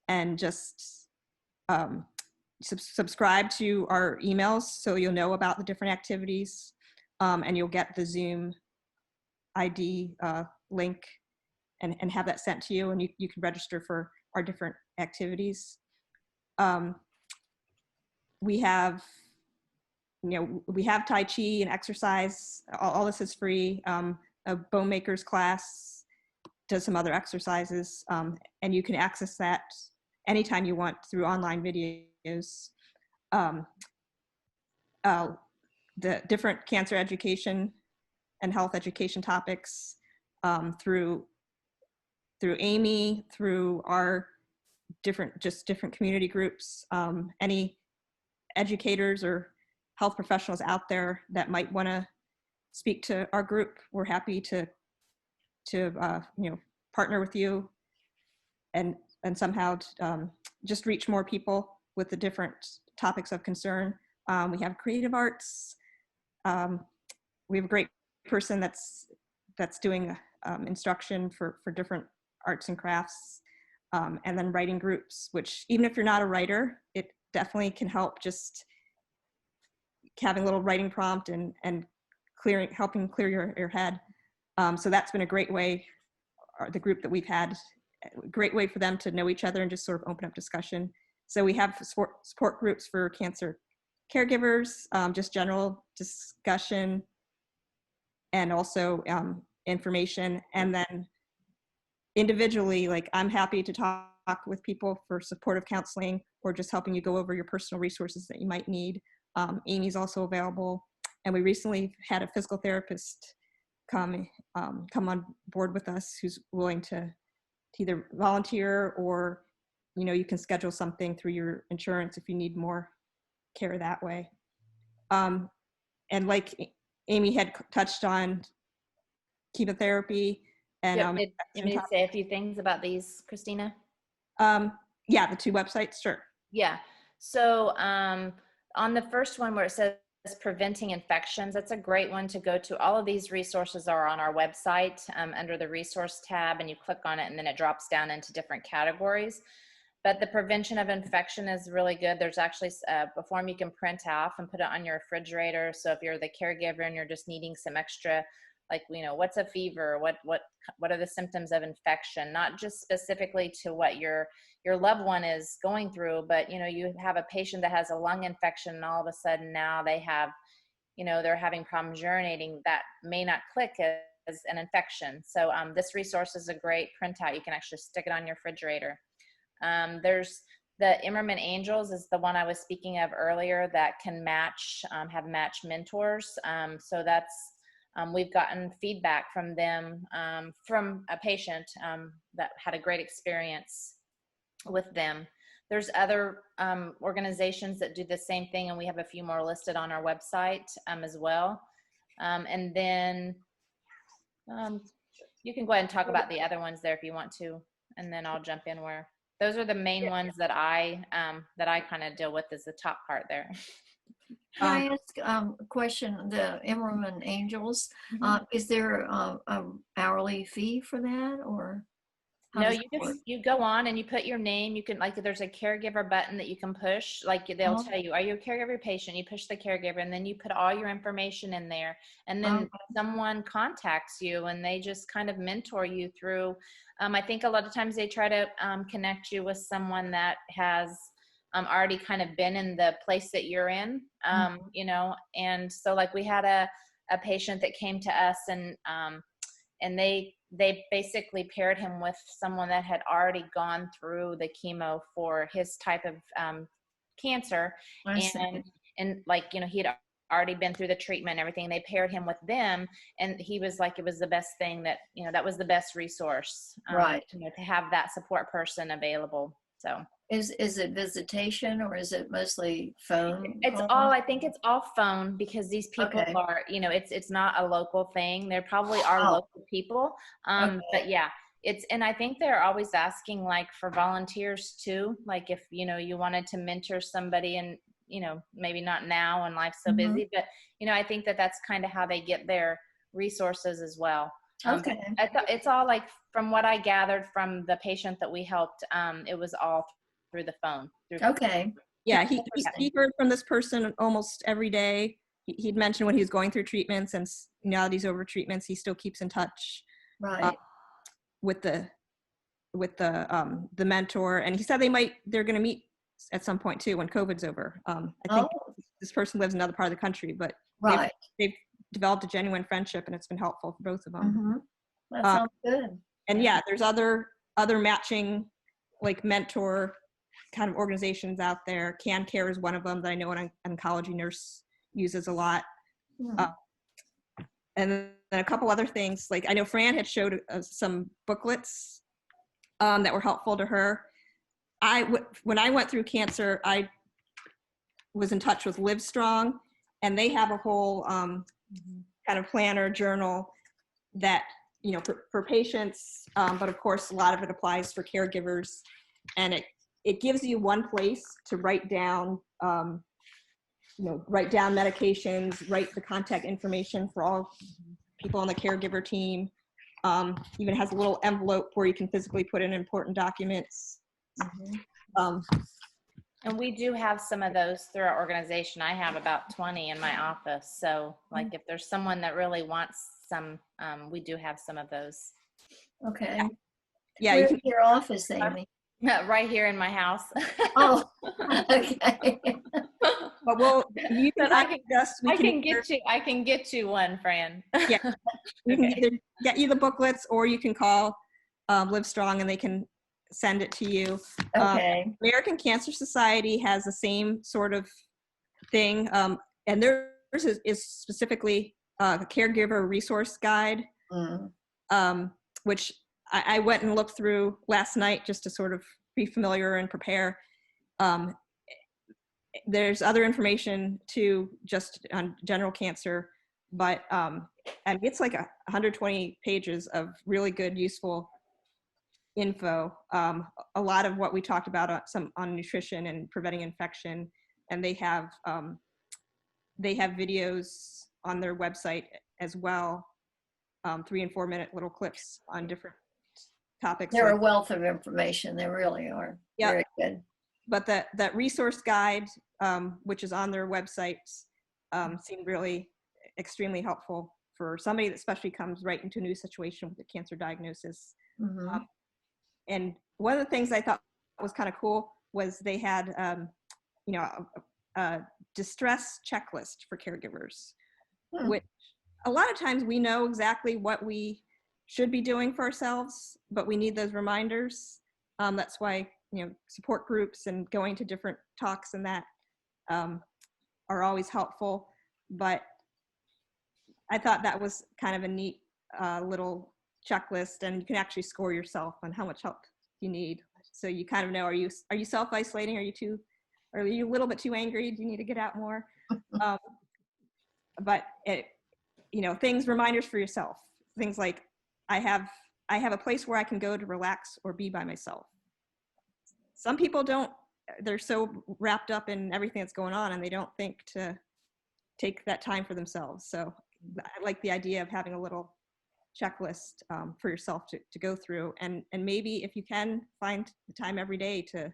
and just subscribe to our emails so you'll know about the different activities, and you'll get the Zoom ID link and have that sent to you, and you can register for our different activities. We have Tai Chi and exercise. All this is free. A bone maker's class does some other exercises, and you can access that anytime you want through online videos. The different cancer education and health education topics, through Amy, through our different community groups. Any educators or health professionals out there that might want to speak to our group, we're happy to partner with you and somehow just reach more people with the different topics of concern. We have creative arts. We have a great person that's doing instruction for different arts and crafts, and then writing groups, which even if you're not a writer, it definitely can help, just having a little writing prompt and helping clear your head. So that's been a great way, the group that we've had, a great way for them to know each other and just sort of open up discussion. So we have support groups for cancer caregivers, just general discussion, and also information. And then individually, like I'm happy to talk with people for supportive counseling or just helping you go over your personal resources that you might need. Amy's also available. And we recently had a physical therapist come on board with us who's willing to either volunteer or, you can schedule something through your insurance if you need more care that way. And like Amy had touched on, chemotherapy and Did you need to say a few things about these, Christina? yeah, the 2 websites, sure. Yeah. So on the first one where it says preventing infections, that's a great one to go to. All of these resources are on our website under the resource tab, and you click on it and then it drops down into different categories. But the prevention of infection is really good. There's actually a form you can print off and put it on your refrigerator. So if you're the caregiver and you're just needing some extra, like, what's a fever? What are the symptoms of infection? Not just specifically to what your loved one is going through, but, you have a patient that has a lung infection and all of a sudden now they have, they're having problems urinating. That may not click as an infection. So this resource is a great printout. You can actually stick it on your refrigerator. There's the Immerman Angels is the one I was speaking of earlier that can match, have match mentors. So that's, we've gotten feedback from them, from a patient that had a great experience with them. There's other organizations that do the same thing, and we have a few more listed on our website as well. And then you can go ahead and talk about the other ones there if you want to, and then I'll jump in where. Those are the main ones that I kind of deal with, is the top part there. Can I ask a question? The Immerman Angels, is there a hourly fee for that, or? No, you go on and you put your name. You can, like, there's a caregiver button that you can push. Like, they'll tell you, are you a caregiver patient? You push the caregiver, and then you put all your information in there, and then someone contacts you and they just kind of mentor you through. I think a lot of times they try to connect you with someone that has already kind of been in the place that you're in, and so, like, we had a patient that came to us, and they basically paired him with someone that had already gone through the chemo for his type of cancer. And like, he had already been through the treatment and everything. They paired him with them, and he was like, it was the best thing that, that was the best resource, right. To have that support person available. So is it visitation, or is it mostly phone? I think it's all phone, because these people are, it's not a local thing. There probably are local people. But yeah, and I think they're always asking, like, for volunteers too. Like, if, you wanted to mentor somebody, and, maybe not now when life's so busy, but, I think that's kind of how they get their resources as well. It's all, like, from what I gathered from the patient that we helped, it was all through the phone. Yeah, he heard from this person almost every day. He'd mentioned when he was going through treatments, and now that he's over treatments, he still keeps in touch with the mentor. And he said they're going to meet at some point too when COVID's over. I think this person lives in another part of the country, but they've developed a genuine friendship, and it's been helpful for both of them. That sounds good. And yeah, there's other matching, like, mentor kind of organizations out there. CanCare is one of them that I know an oncology nurse uses a lot. And then a couple other things, like, I know Fran had showed some booklets that were helpful to her. When I went through cancer, I was in touch with Livestrong, and they have a whole kind of planner journal that, for patients, but of course a lot of it applies for caregivers, and it gives you one place to write down medications, write the contact information for all people on the caregiver team. Even has a little envelope where you can physically put in important documents. And we do have some of those through our organization. I have about 20 in my office. So, like, if there's someone that really wants some, we do have some of those. Okay. Yeah. Where's your office, Amy? Right here in my house. Oh, okay. But you can But I contact us. I can get you one, Fran. Yeah. We can Okay. either get you the booklets, or you can call Live Strong and they can send it to you. Okay. American Cancer Society has the same sort of thing, and theirs is specifically a caregiver resource guide, which I went and looked through last night just to sort of be familiar and prepare. There's other information too, just on general cancer, but and it's like 120 pages of really good, useful info. A lot of what we talked about on nutrition and preventing infection, and they have videos on their website as well, 3 and 4 minute little clips on different topics. They're a wealth of information. They really are. Yeah. Very good. But that resource guide, which is on their website, seemed really extremely helpful for somebody that especially comes right into a new situation with a cancer diagnosis. And one of the things I thought was kind of cool was they had, a distress checklist for caregivers, which a lot of times we know exactly what we should be doing for ourselves, but we need those reminders. That's why, support groups and going to different talks and that are always helpful. But I thought that was kind of a neat little checklist, and you can actually score yourself on how much help you need. So you kind of know, are you self-isolating? Are you a little bit too angry? Do you need to get out more? But reminders for yourself. Things like, I have a place where I can go to relax or be by myself. Some people don't, they're so wrapped up in everything that's going on and they don't think to take that time for themselves. So I like the idea of having a little checklist for yourself to go through, and maybe if you can find the time every day to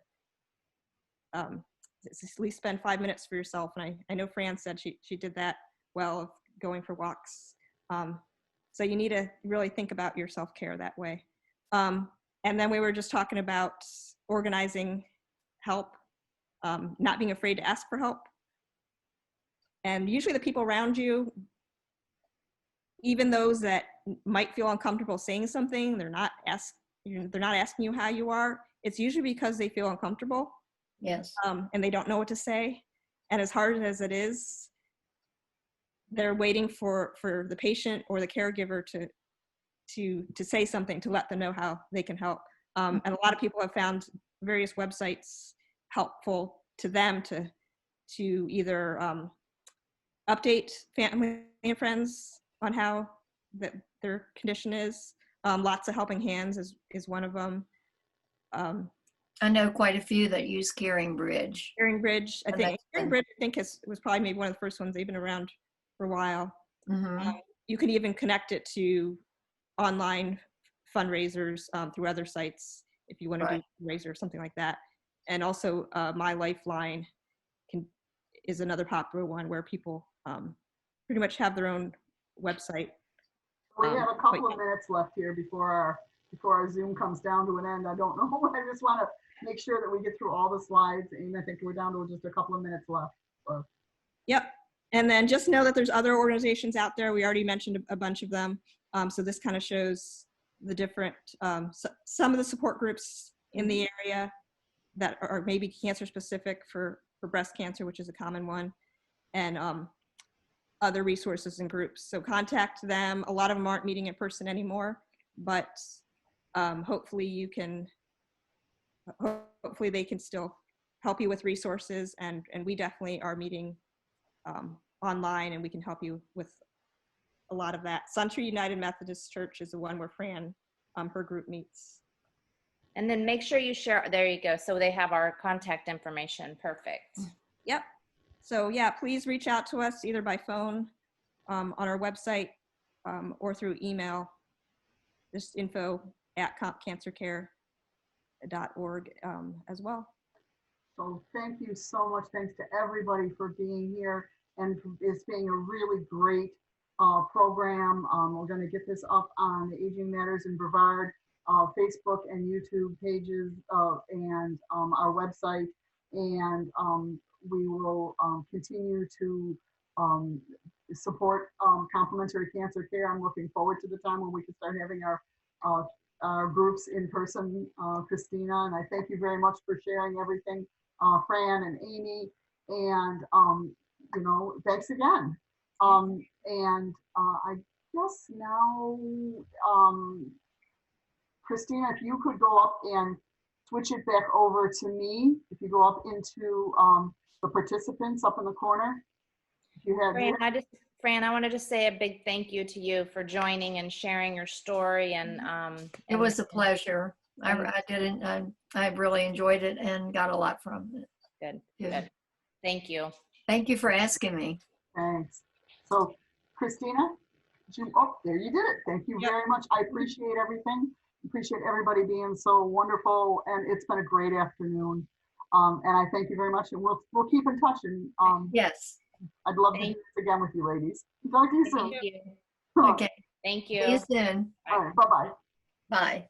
at least spend 5 minutes for yourself. And I know Fran said she did that well, of going for walks. So you need to really think about your self-care that way. And then we were just talking about organizing help, not being afraid to ask for help. And usually the people around you, even those that might feel uncomfortable saying something, they're not asking you how you are. It's usually because they feel uncomfortable. Yes. And they don't know what to say. And as hard as it is, they're waiting for the patient or the caregiver to say something, to let them know how they can help. And a lot of people have found various websites helpful to them to either update family and friends on how their condition is. Lots of Helping Hands is one of them. I know quite a few that use Caring Bridge. Caring Bridge, Caring Bridge, was probably maybe one of the first ones. They've been around for a while. You can even connect it to online fundraisers through other sites if you want to do a fundraiser or something like that. And also My Lifeline is another popular one where people pretty much have their own website. We have a couple of minutes left here before our Zoom comes down to an end. I don't know. I just want to make sure that we get through all the slides, and I think we're down to just a couple of minutes left. Yep. And then just know that there's other organizations out there. We already mentioned a bunch of them. So this kind of shows the different, some of the support groups in the area that are maybe cancer specific for breast cancer, which is a common one, and other resources and groups. So contact them. A lot of them aren't meeting in person anymore, but hopefully they can still help you with resources, and we definitely are meeting online, and we can help you with a lot of that. Suntree United Methodist Church is the one where Fran, her group meets. And then make sure you share, there you go. So they have our contact information. Perfect. Yep. So yeah, please reach out to us either by phone, on our website, or through email, just info@compcancercare.org as well. So thank you so much. Thanks to everybody for being here, and it's being a really great program. We're going to get this up on the Aging Matters in Brevard Facebook and YouTube pages and our website. and we will continue to support complementary cancer care. I'm looking forward to the time when we can start having our groups in person, Christina, and I thank you very much for sharing everything, Fran and Amy, and thanks again. I guess now, Christina, if you could go up and switch it back over to me, if you go up into the participants up in the corner. If you have Fran, I want to just say a big thank you to you for joining and sharing your story. And it was a pleasure. I really enjoyed it and got a lot from it. Good. Thank you. Thank you for asking me. Thanks. So, Christina, there you did it. Thank you very much. I appreciate everything. Appreciate everybody being so wonderful, and it's been a great afternoon. And I thank you very much, and we'll keep in touch. And yes, I'd love to do this again with you, ladies. Talk to you soon. Thank you. Okay. Thank you. See you soon. All right. Bye-bye. Bye.